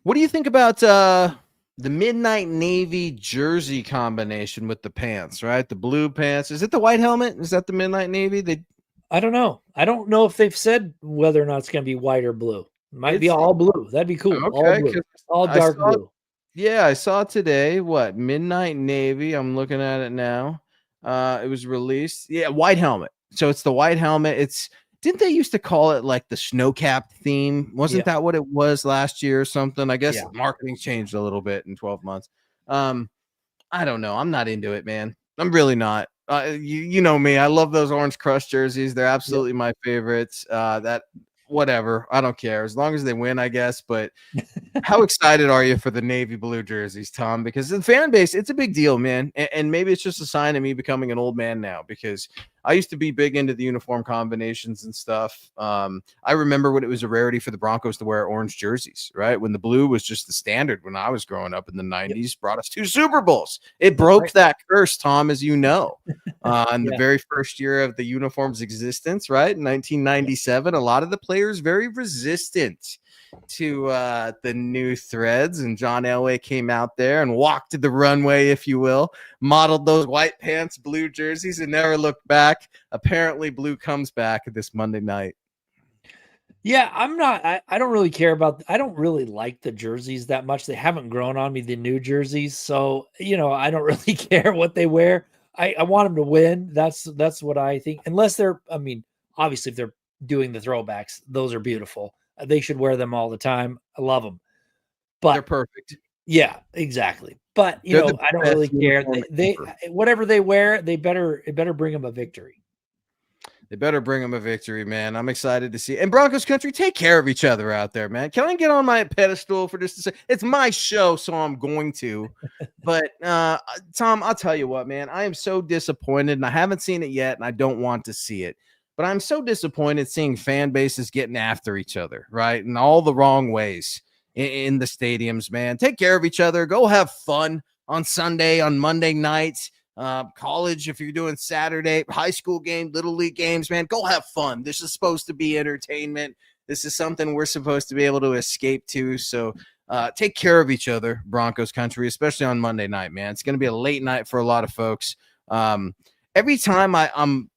What do you think about the midnight navy jersey combination with the pants, right? The blue pants. Is it the white helmet? Is that the midnight navy? I don't know. I don't know if they've said whether or not it's going to be white or blue. It might be all blue. That'd be cool. Okay, all blue. All dark blue. Yeah, I saw today. What? Midnight navy. I'm looking at it now. It was released. Yeah, white helmet. So it's the white helmet. Didn't they used to call it like the snow-capped theme? Wasn't that what it was last year or something? I guess marketing changed a little bit in 12 months. I don't know. I'm not into it, man. I'm really not. You know me. I love those Orange Crush jerseys. They're absolutely my favorites. Whatever. I don't care. As long as they win, I guess. But how excited are you for the navy blue jerseys, Tom? Because the fan base, it's a big deal, man. And maybe it's just a sign of me becoming an old man now, because I used to be big into the uniform combinations and stuff. I remember when it was a rarity for the Broncos to wear orange jerseys, right? When the blue was just the standard when I was growing up in the 90s, brought us 2 Super Bowls. It broke that curse, Tom, as you know. In the very first year of the uniform's existence, right? In 1997, a lot of the players very resistant to the new threads, and John Elway came out there and walked the runway, if you will, modeled those white pants, blue jerseys, and never looked back. Apparently blue comes back this Monday night. Yeah, I don't really care about, I don't really like the jerseys that much. They haven't grown on me, the new jerseys. So, I don't really care what they wear. I want them to win. That's what I think. Unless they're, obviously if they're doing the throwbacks, those are beautiful. They should wear them all the time. I love them. But they're perfect. Yeah, exactly. But I don't really care. They whatever they wear, it better bring them a victory. They better bring them a victory, man. I'm excited to see. And Broncos country, take care of each other out there, man. Can I get on my pedestal for just a second? It's my show, so I'm going to. But Tom, I'll tell you what, man. I am so disappointed, and I haven't seen it yet, and I don't want to see it. But I'm so disappointed seeing fan bases getting after each other, right? In all the wrong ways in the stadiums, man. Take care of each other. Go have fun on Sunday, on Monday nights. College, if you're doing Saturday, high school game, little league games, man, go have fun. This is supposed to be entertainment. This is something we're supposed to be able to escape to. So take care of each other, Broncos country, especially on Monday night, man. It's going to be a late night for a lot of folks. Every time I'm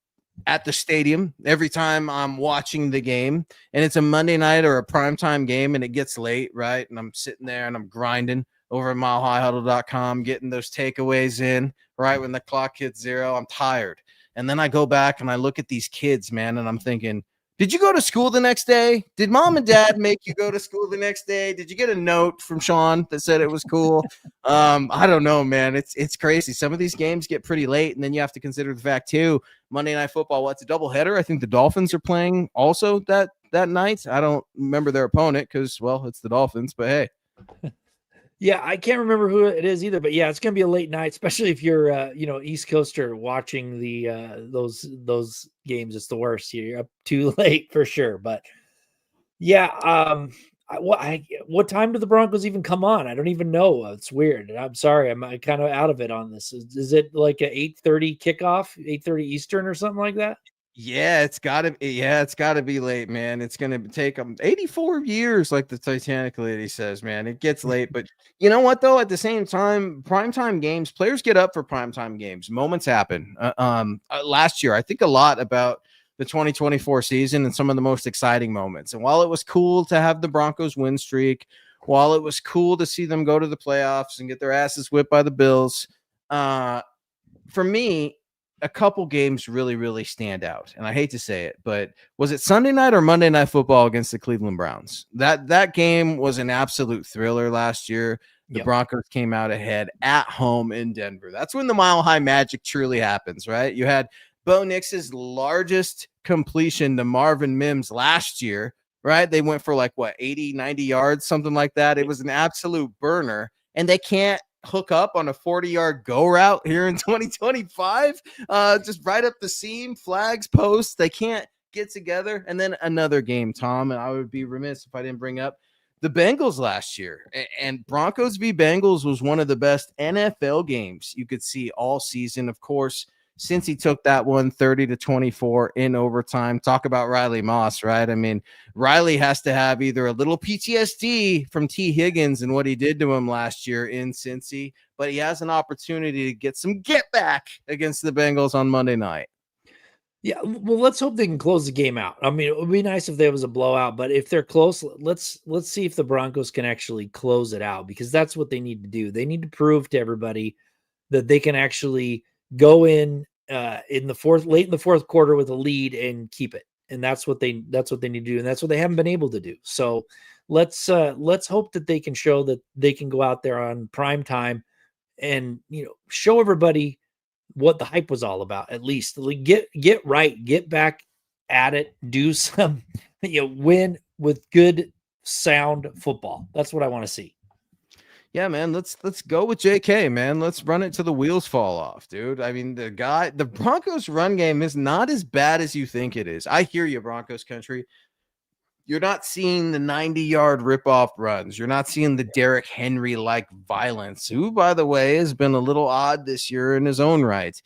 at the stadium, every time I'm watching the game, and it's a Monday night or a primetime game and it gets late, right? And I'm sitting there and I'm grinding over at milehighhuddle.com, getting those takeaways in, right? When the clock hits 0, I'm tired. And then I go back and I look at these kids, man, and I'm thinking, did you go to school the next day? Did mom and dad make you go to school the next day? Did you get a note from Sean that said it was cool? I don't know, man. It's crazy. Some of these games get pretty late, and then you have to consider the fact too, Monday Night Football, what's a doubleheader? I think the Dolphins are playing also that night. I don't remember their opponent because, well, it's the Dolphins, but hey. Yeah, I can't remember who it is either, but yeah, it's going to be a late night, especially if you're, East Coaster watching the those games. It's the worst. You're up too late for sure. But yeah, what time do the Broncos even come on? I don't even know. It's weird. I'm sorry, I'm kind of out of it on this. Is it like a 8:30 kickoff, 8:30 Eastern or something like that? Yeah, it's gotta be late, man. It's gonna take them 84 years, like the Titanic lady says, man. It gets late, but you know what though? At the same time, primetime games, players get up for primetime games. Moments happen. Last year, I think a lot about the 2024 season and some of the most exciting moments. And while it was cool to have the Broncos win streak, while it was cool to see them go to the playoffs and get their asses whipped by the Bills, for me, a couple games really, really stand out. And I hate to say it, but was it Sunday night or Monday Night Football against the Cleveland Browns? That game was an absolute thriller last year. The Broncos came out ahead at home in Denver. That's when the Mile High magic truly happens, right? You had Bo Nix's largest completion to Marvin Mims last year, right? They went for like, 80, 90 yards, something like that. It was an absolute burner. And they can't hook up on a 40-yard go route here in 2025. Just right up the seam, flags, posts. They can't get together. And then another game, Tom, and I would be remiss if I didn't bring up the Bengals last year. And Broncos v. Bengals was one of the best NFL games you could see all season. Of course, since he took that one 30-24 in overtime. Talk about Riley Moss, right? I mean, Riley has to have either a little PTSD from T. Higgins and what he did to him last year in Cincy, but he has an opportunity to get some get back against the Bengals on Monday night. Yeah, well, let's hope they can close the game out. I mean, it would be nice if there was a blowout, but if they're close, let's see if the Broncos can actually close it out, because that's what they need to do. They need to prove to everybody that they can actually go in late in the fourth quarter with a lead and keep it. And that's what they need to do. And that's what they haven't been able to do. So let's hope that they can show that they can go out there on prime time and, show everybody what the hype was all about. At least get right, get back at it, do some, win with good sound football. That's what I want to see. Yeah, man, let's go with JK, man. Let's run it till the wheels fall off, dude. I mean, the Broncos run game is not as bad as you think it is. I hear you, Broncos country. You're not seeing the 90-yard rip-off runs. You're not seeing the Derrick Henry-like violence, who, by the way, has been a little odd this year in his own right.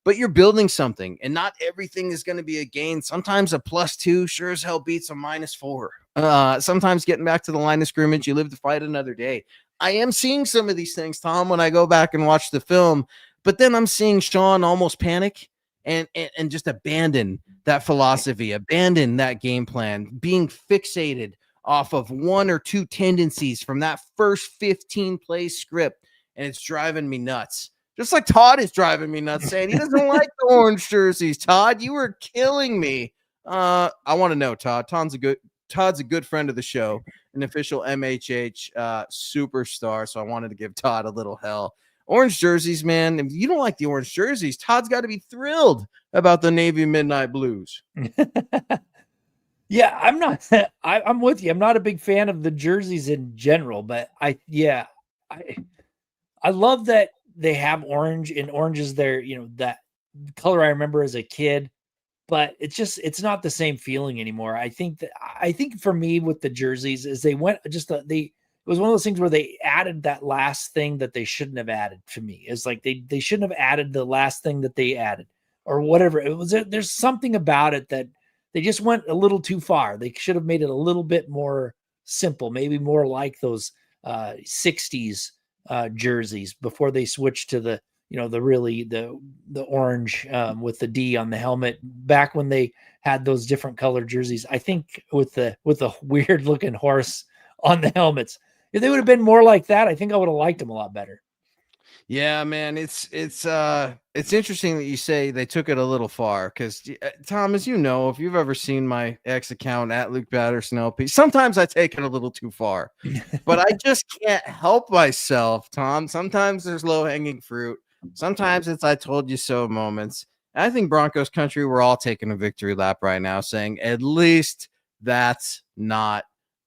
But you're building something, and not everything is going to be a gain. Sometimes a +2 sure as hell beats a -4. Sometimes getting back to the line of scrimmage, you live to fight another day. I am seeing some of these things, Tom, when I go back and watch the film, but then I'm seeing Sean almost panic and just abandon that philosophy, abandon that game plan, being fixated off of one or two tendencies from that first 15-play script, and it's driving me nuts. Just like Todd is driving me nuts, saying he doesn't like the orange jerseys. Todd, you were killing me. I want to know, Todd. Todd's a good friend of the show, an official MHH superstar. So I wanted to give Todd a little hell. Orange jerseys, man. If you don't like the orange jerseys, Todd's got to be thrilled about the Navy Midnight Blues. Yeah, I'm not. I'm with you. I'm not a big fan of the jerseys in general, but I love that they have orange, and orange is their, that color I remember as a kid. But it's not the same feeling anymore. I think for me with the jerseys is they went it was one of those things where they added that last thing that they shouldn't have added. To me, it's like they shouldn't have added the last thing that they added, or whatever it was. There's something about it that they just went a little too far. They should have made it a little bit more simple, maybe more like those 60s jerseys before they switched to the the orange with the D on the helmet, back when they had those different colored jerseys. I think with the weird looking horse on the helmets, if they would have been more like that, I think I would have liked them a lot better. Yeah, man, it's interesting that you say they took it a little far, because Tom, as you know, if you've ever seen my X account at Luke Patterson LP, sometimes I take it a little too far, but I just can't help myself, Tom. Sometimes there's low hanging fruit. Sometimes it's I told you so moments. I think Broncos country, we're all taking a victory lap right now, saying at least that's not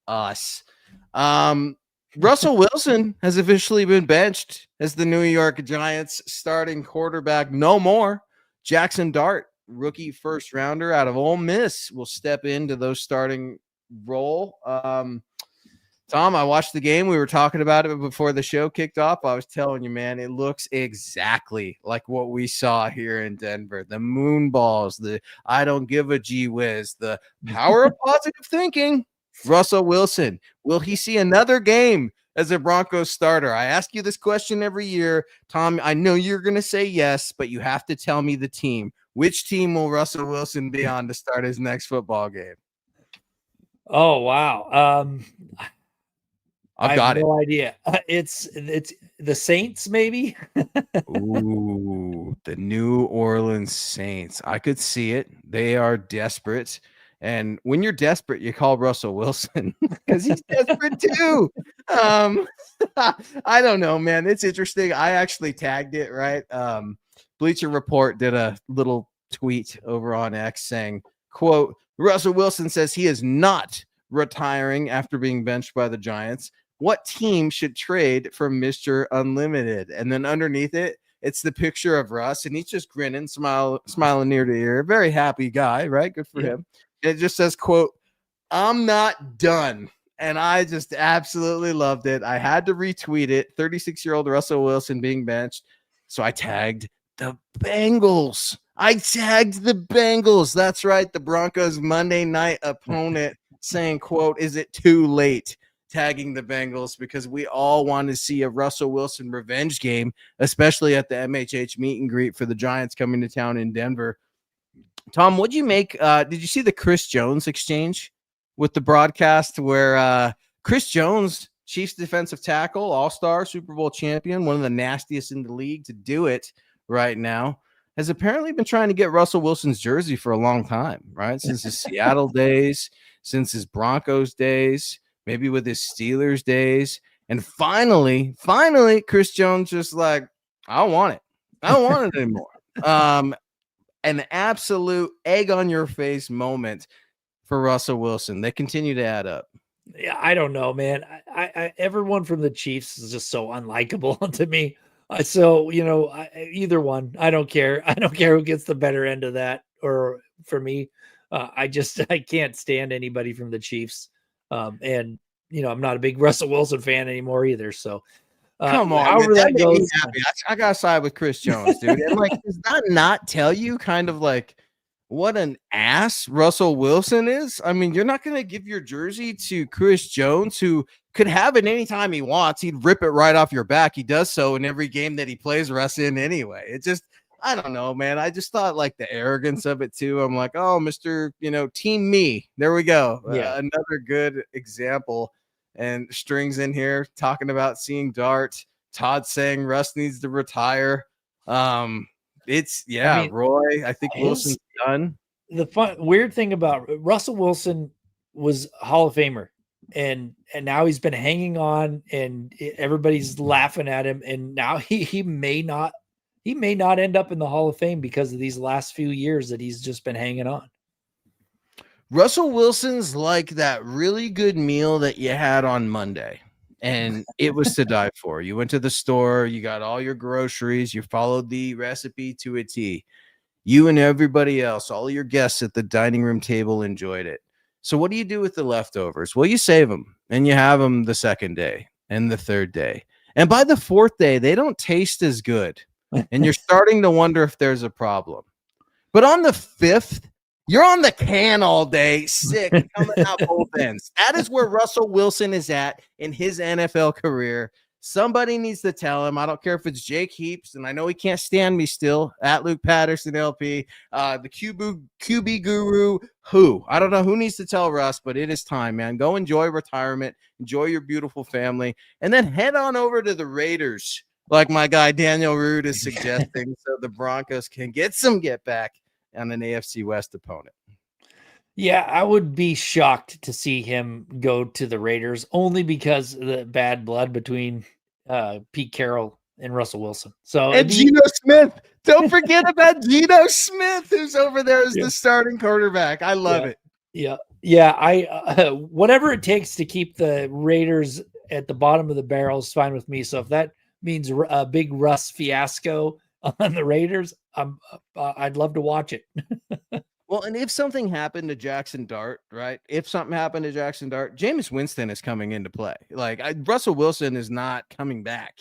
us. Russell Wilson has officially been benched as the New York Giants starting quarterback. No more. Jackson Dart, rookie first rounder out of Ole Miss, will step into those starting role. Tom, I watched the game. We were talking about it before the show kicked off. I was telling you, man, it looks exactly like what we saw here in Denver. The moon balls, the I don't give a gee whiz, the power of positive thinking. Russell Wilson, will he see another game as a Broncos starter? I ask you this question every year. Tom, I know you're going to say yes, but you have to tell me the team. Which team will Russell Wilson be on to start his next football game? Oh, wow. I've got no idea. It's the Saints, maybe. Ooh, The New Orleans Saints. I could see it. They are desperate. And when you're desperate, you call Russell Wilson because he's desperate too. I don't know, man. It's interesting. I actually tagged it, right? Bleacher Report did a little tweet over on X saying, quote, Russell Wilson says he is not retiring after being benched by the Giants. What team should trade for Mr. Unlimited? And then underneath it, it's the picture of Russ, and he's just grinning, smiling ear to ear. Very happy guy, right? Good for him. It just says, quote, I'm not done. And I just absolutely loved it. I had to retweet it. 36-year-old Russell Wilson being benched. So I tagged the Bengals. That's right. The Broncos' Monday night opponent saying, quote, is it too late? Tagging the Bengals because we all want to see a Russell Wilson revenge game, especially at the MHH meet and greet for the Giants coming to town in Denver. Tom, what'd you make? Did you see the Chris Jones exchange with the broadcast where Chris Jones, Chiefs defensive tackle, all-star, Super Bowl champion, one of the nastiest in the league to do it right now, has apparently been trying to get Russell Wilson's jersey for a long time, right? Since his Seattle days, since his Broncos days, maybe with his Steelers days. And finally, Chris Jones just like, I don't want it. I don't want it anymore. An absolute egg on your face moment for Russell Wilson. They continue to add up. Yeah, I don't know, man. I everyone from the Chiefs is just so unlikable to me. So, either one, I don't care. I don't care who gets the better end of that. Or for me, I can't stand anybody from the Chiefs. And I'm not a big Russell Wilson fan anymore either. So come on, however that goes, I gotta side with Chris Jones, dude. And like, does that not tell you kind of like what an ass Russell Wilson is? I mean, you're not gonna give your jersey to Chris Jones, who could have it anytime he wants. He'd rip it right off your back. He does so in every game that he plays Russ in anyway. It just, I don't know, man. I just thought like the arrogance of it too. I'm like, oh, Mr. Team me. There we go. Yeah. Another good example. And Strings in here talking about seeing Dart. Todd saying Russ needs to retire. Roy. I think Wilson's done. The weird thing about Russell Wilson was a Hall of Famer, and now he's been hanging on, and everybody's laughing at him, and now he may not end up in the Hall of Fame because of these last few years that he's just been hanging on. Russell Wilson's like that really good meal that you had on Monday, and it was to die for. You went to the store, you got all your groceries, you followed the recipe to a T. You and everybody else, all your guests at the dining room table enjoyed it. So what do you do with the leftovers? Well, you save them, and you have them the second day and the third day. And by the fourth day, they don't taste as good, and you're starting to wonder if there's a problem. But on the fifth, you're on the can all day, sick, coming out both ends. That is where Russell Wilson is at in his NFL career. Somebody needs to tell him. I don't care if it's Jake Heaps, and I know he can't stand me still, at Luke Patterson LP, the QB guru, who? I don't know who needs to tell Russ, but it is time, man. Go enjoy retirement, enjoy your beautiful family, and then head on over to the Raiders, like my guy Daniel Rood is suggesting, so the Broncos can get back on an AFC West opponent. Yeah, I would be shocked to see him go to the Raiders only because of the bad blood between Pete Carroll and Russell Wilson. And Geno Smith. Don't forget about Geno Smith, who's over there as the starting quarterback. I love it. Yeah. I whatever it takes to keep the Raiders at the bottom of the barrel is fine with me. So if that means a big Russ fiasco on the Raiders, I'd love to watch it. Well, and if something happened to Jackson Dart, right? If something happened to Jackson Dart, Jameis Winston is coming into play. Like Russell Wilson is not coming back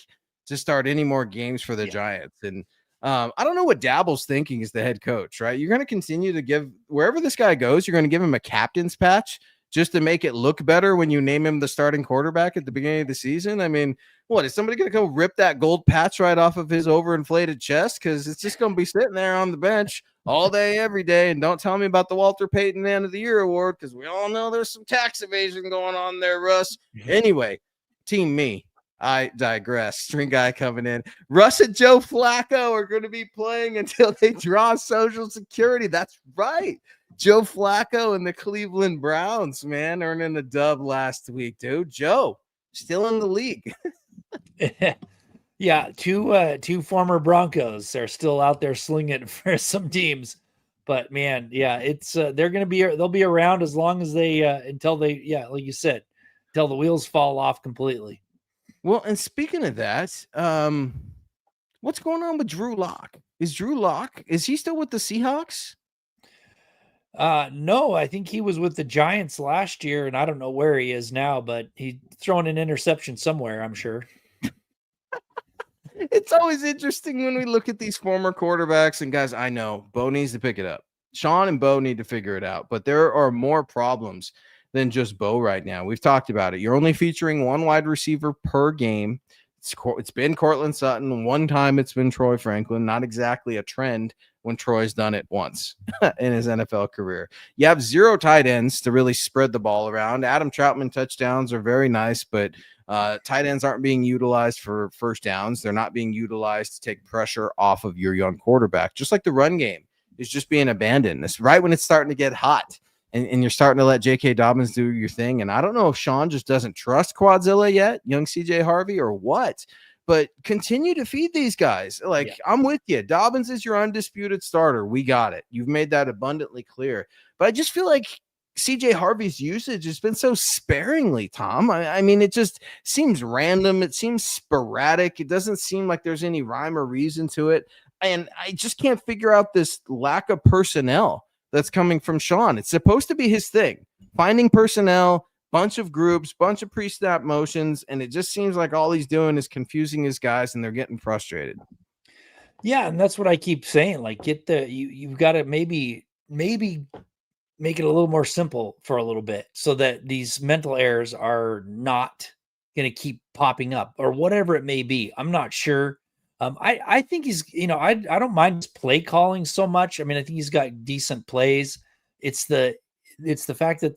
to start any more games for the Giants. And I don't know what Dabble's thinking as the head coach, right? You're going to continue to give wherever this guy goes, you're going to give him a captain's patch just to make it look better when you name him the starting quarterback at the beginning of the season. I mean, what is somebody going to go rip that gold patch right off of his overinflated chest? Because it's just going to be sitting there on the bench all day, every day. And don't tell me about the Walter Payton Man of the Year award, because we all know there's some tax evasion going on there, Russ. Anyway, team me. I digress. String guy coming in. Russ and Joe Flacco are going to be playing until they draw Social Security. That's right. Joe Flacco and the Cleveland Browns, man, earning a dub last week, dude. Joe, still in the league. Yeah, two former Broncos are still out there slinging for some teams. But man, yeah, it's they'll be around as long as they until they, like you said, until the wheels fall off completely. Well, and speaking of that, what's going on with Drew Lock? Is he still with the Seahawks? No, I think he was with the Giants last year, and I don't know where he is now, but he's throwing an interception somewhere, I'm sure. It's always interesting when we look at these former quarterbacks, and guys, I know Bo needs to pick it up. Sean and Bo need to figure it out, but there are more problems than just Bo right now. We've talked about it. You're only featuring one wide receiver per game. It's been Cortland Sutton. One time it's been Troy Franklin. Not exactly a trend when Troy's done it once in his NFL career. You have 0 tight ends to really spread the ball around. Adam Troutman touchdowns are very nice, but tight ends aren't being utilized for first downs. They're not being utilized to take pressure off of your young quarterback. Just like the run game is just being abandoned. It's right when it's starting to get hot. And you're starting to let J.K. Dobbins do your thing. And I don't know if Sean just doesn't trust Quadzilla yet, young C.J. Harvey, or what. But continue to feed these guys. I'm with you. Dobbins is your undisputed starter. We got it. You've made that abundantly clear. But I just feel like C.J. Harvey's usage has been so sparingly, Tom. I mean, it just seems random. It seems sporadic. It doesn't seem like there's any rhyme or reason to it. And I just can't figure out this lack of personnel that's coming from Sean. It's supposed to be his thing, finding personnel, bunch of groups, bunch of pre-snap motions, and it just seems like all he's doing is confusing his guys, and they're getting frustrated. Yeah, and that's what I keep saying. Like, you've got to maybe make it a little more simple for a little bit, so that these mental errors are not going to keep popping up, or whatever it may be. I'm not sure. I think he's, I don't mind his play calling so much. I mean, I think he's got decent plays. It's the fact that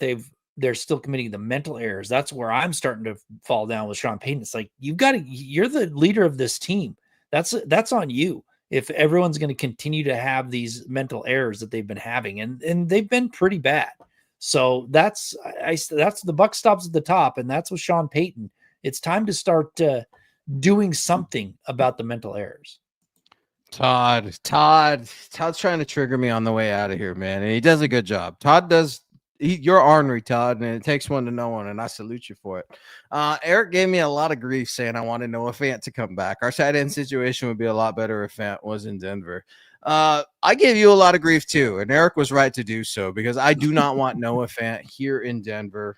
they're still committing the mental errors. That's where I'm starting to fall down with Sean Payton. It's like, you're the leader of this team. That's on you. If everyone's going to continue to have these mental errors that they've been having, and they've been pretty bad. So that's the buck stops at the top, and that's with Sean Payton. It's time to start doing something about the mental errors. Todd's trying to trigger me on the way out of here, man, and he does a good job. You're ornery, Todd, and it takes one to know one, and I salute you for it. Eric gave me a lot of grief saying I wanted Noah Fant to come back. Our tight end situation would be a lot better if Fant was in Denver. I gave you a lot of grief too, and Eric was right to do so, because I do not want Noah Fant here in Denver.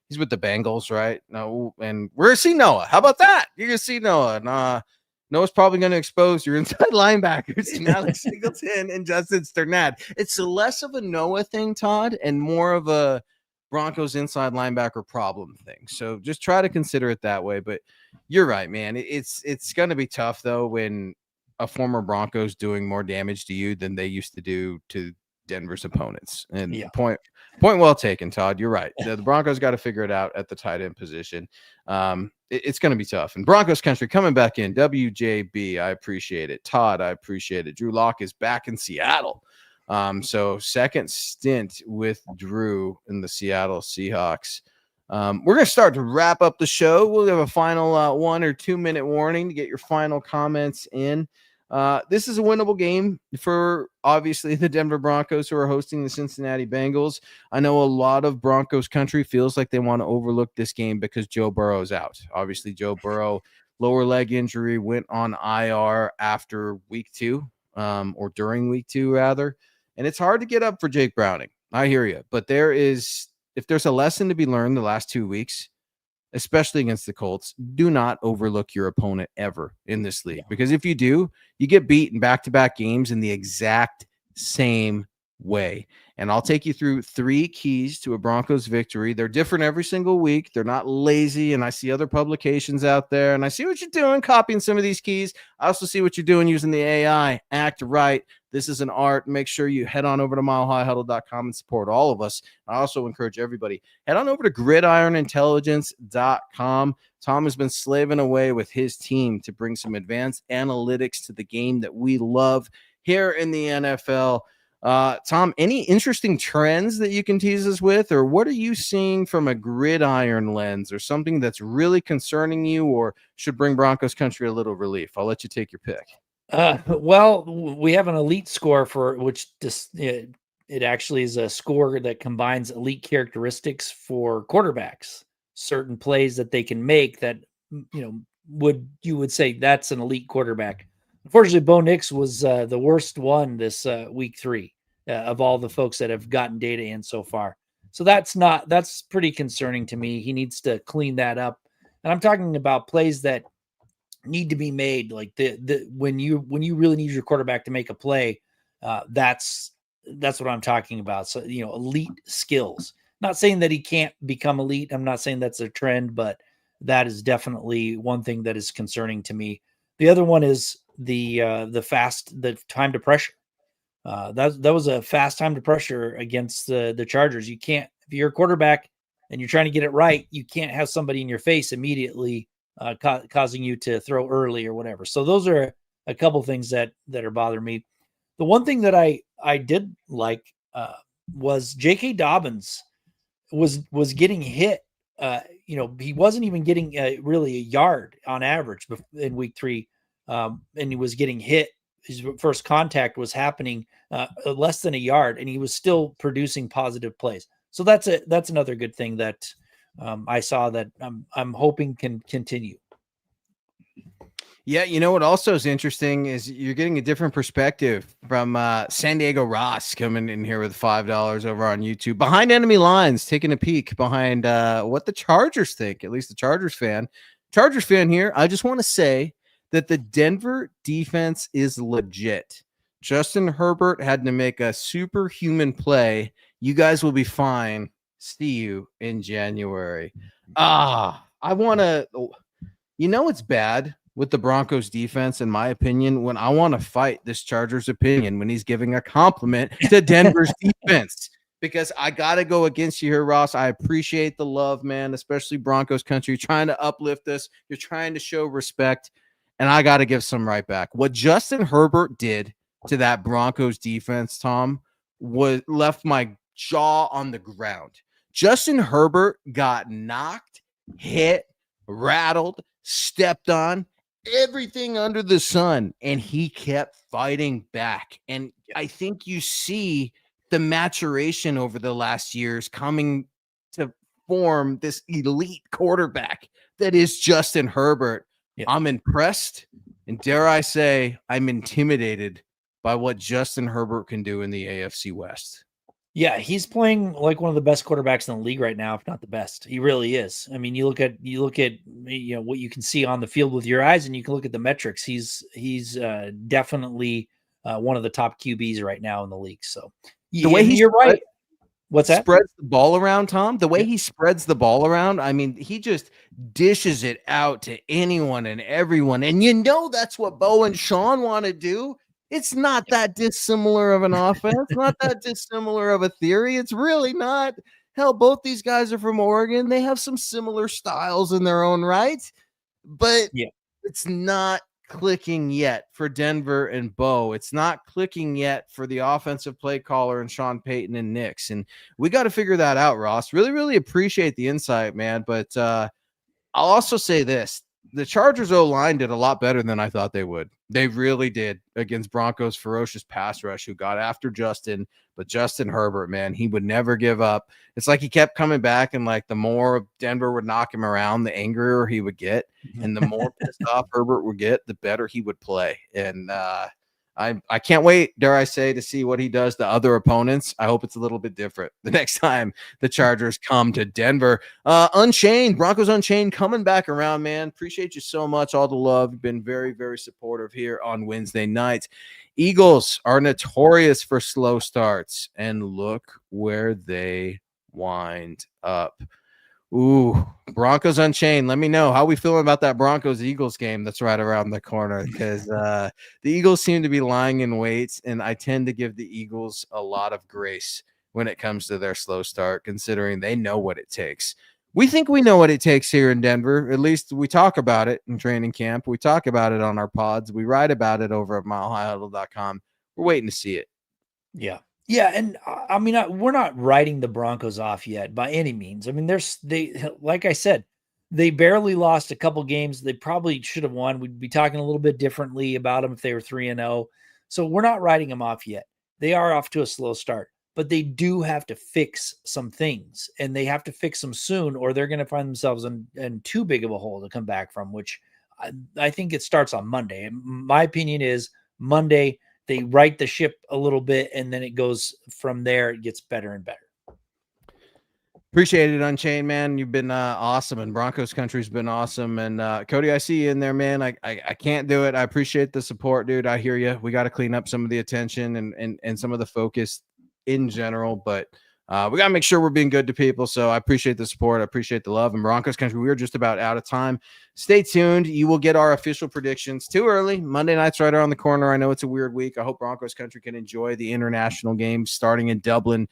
He's with the Bengals, right? No, and we're gonna see Noah. How about that? You're gonna see Noah, and Noah's probably going to expose your inside linebackers, Alex Singleton and Justin Sternad. It's less of a Noah thing, Todd, and more of a Broncos inside linebacker problem thing. So just try to consider it that way. But you're right, man. It's going to be tough, though, when a former Broncos doing more damage to you than they used to do to Denver's opponents. And point well taken, Todd. You're right. The Broncos got to figure it out at the tight end position. It's going to be tough. And Broncos country coming back in. WJB, I appreciate it. Todd, I appreciate it. Drew Lock is back in Seattle. So second stint with Drew in the Seattle Seahawks. We're going to start to wrap up the show. We'll have a final 1 or 2 minute warning to get your final comments in. This is a winnable game for obviously the Denver Broncos, who are hosting the Cincinnati Bengals. I know a lot of Broncos country feels like they want to overlook this game because Joe Burrow's out. Obviously, Joe Burrow, lower leg injury, went on IR after week 2, or during week 2 rather. And it's hard to get up for Jake Browning. I hear you, but if there's a lesson to be learned the last 2 weeks, especially against the Colts, do not overlook your opponent ever in this league. Because if you do, you get beat in back-to-back games in the exact same way. And I'll take you through 3 keys to a Broncos victory. They're different every single week. They're not lazy. And I see other publications out there, and I see what you're doing, copying some of these keys. I also see what you're doing using the AI. Act right. This is an art. Make sure you head on over to milehighhuddle.com and support all of us. I also encourage everybody, head on over to gridironintelligence.com. Tom has been slaving away with his team to bring some advanced analytics to the game that we love here in the NFL. Tom, any interesting trends that you can tease us with, or what are you seeing from a gridiron lens, or something that's really concerning you or should bring Broncos country a little relief? I'll let you take your pick. Well, we have an elite score for which it actually is a score that combines elite characteristics for quarterbacks, certain plays that they can make that, you would say that's an elite quarterback. Unfortunately, Bo Nix was the worst one this week 3 of all the folks that have gotten data in so far. So that's pretty concerning to me. He needs to clean that up. And I'm talking about plays that need to be made, like when you really need your quarterback to make a play. That's what I'm talking about. So, elite skills. Not saying that he can't become elite. I'm not saying that's a trend, but that is definitely one thing that is concerning to me. The other one is the time to pressure. That was a fast time to pressure against the Chargers. You can't, if you're a quarterback and you're trying to get it right, you can't have somebody in your face immediately causing you to throw early or whatever. So those are a couple things that are bothering me. The one thing that I did like was J.K. Dobbins was getting hit. He wasn't even getting really a yard on average in week 3, and he was getting hit. His first contact was happening less than a yard, and he was still producing positive plays. So that's another good thing that I saw that I'm hoping can continue. Yeah, what also is interesting is you're getting a different perspective from San Diego Ross coming in here with $5 over on YouTube. Behind enemy lines, taking a peek behind what the Chargers think, at least the Chargers fan here. I just want to say that the Denver defense is legit. Justin Herbert had to make a superhuman play. You guys will be fine. See you in January. I want to, it's bad with the Broncos defense, in my opinion, when I want to fight this Chargers opinion when he's giving a compliment to Denver's defense, because I got to go against you here, Ross. I appreciate the love, man, especially Broncos country. You're trying to uplift us. You're trying to show respect, and I got to give some right back. What Justin Herbert did to that Broncos defense, Tom, left my jaw on the ground. Justin Herbert got knocked, hit, rattled, stepped on, everything under the sun, and he kept fighting back. And I think you see the maturation over the last years coming to form this elite quarterback that is Justin Herbert. Yeah. I'm impressed, and dare I say, I'm intimidated by what Justin Herbert can do in the AFC West. Yeah, he's playing like one of the best quarterbacks in the league right now, if not the best. He really is. I mean, you look at what you can see on the field with your eyes, and you can look at the metrics. He's definitely one of the top QBs right now in the league. So the way you're right. What's that? Spreads the ball around, Tom. The way he spreads the ball around, I mean, he just dishes it out to anyone and everyone. And that's what Bo and Sean want to do. It's not that dissimilar of an offense, not that dissimilar of a theory. It's really not. Hell, both these guys are from Oregon. They have some similar styles in their own right, but it's not clicking yet for Denver and Bo. It's not clicking yet for the offensive play caller and Sean Payton and Nix. And we got to figure that out, Ross. Really, really appreciate the insight, man. But I'll also say this. The Chargers O-line did a lot better than I thought they would. They really did against Broncos' ferocious pass rush who got after Justin. But Justin Herbert, man, he would never give up. It's like he kept coming back, and like the more Denver would knock him around, the angrier he would get. And the more pissed off Herbert would get, the better he would play. And I can't wait, dare I say, to see what he does to other opponents. I hope it's a little bit different the next time the Chargers come to Denver. Unchained, Broncos Unchained coming back around, man. Appreciate you so much. All the love. You've been very, very supportive here on Wednesday nights. Eagles are notorious for slow starts, and look where they wind up. Ooh, Broncos Unchained. Let me know how we feeling about that Broncos-Eagles game that's right around the corner, because the Eagles seem to be lying in wait, and I tend to give the Eagles a lot of grace when it comes to their slow start, considering they know what it takes. We think we know what it takes here in Denver. At least we talk about it in training camp. We talk about it on our pods. We write about it over at milehighhuddle.com. We're waiting to see it. Yeah. Yeah, and I mean, we're not writing the Broncos off yet by any means. I mean, like I said, they barely lost a couple games. They probably should have won. We'd be talking a little bit differently about them if they were 3-0. So we're not writing them off yet. They are off to a slow start, but they do have to fix some things, and they have to fix them soon, or they're going to find themselves in too big of a hole to come back from, which I think it starts on Monday. My opinion is Monday, they right the ship a little bit, and then it goes from there. It gets better and better. Appreciate it, Unchained, man. You've been awesome, and Broncos country's been awesome. And Cody, I see you in there, man. I can't do it. I appreciate the support, dude. I hear you. We got to clean up some of the attention and some of the focus in general, but we got to make sure we're being good to people. So I appreciate the support. I appreciate the love. And Broncos country, we're just about out of time. Stay tuned. You will get our official predictions too early. Monday night's right around the corner. I know it's a weird week. I hope Broncos country can enjoy the international games starting in Dublin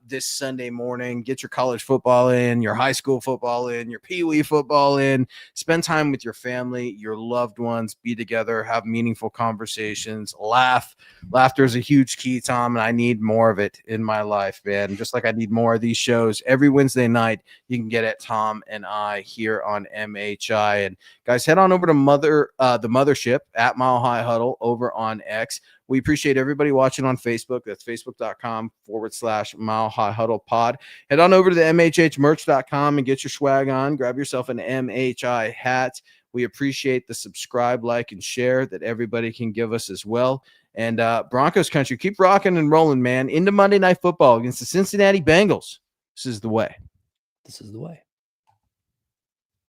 this Sunday morning. Get your college football in, your high school football in, your Pee-wee football in. Spend time with your family, your loved ones, be together, have meaningful conversations, laugh. Laughter is a huge key, Tom, and I need more of it in my life, man. Just like I need more of these shows every Wednesday night, you can get at Tom and I here on MHI. And guys, head on over to the mothership at Mile High Huddle over on X. We appreciate everybody watching on Facebook. That's facebook.com/Mile High Huddle pod. Head on over to the MHHmerch.com and get your swag on. Grab yourself an MHI hat. We appreciate the subscribe, like, and share that everybody can give us as well. And Broncos country, keep rocking and rolling, man. Into Monday Night Football against the Cincinnati Bengals. This is the way. This is the way.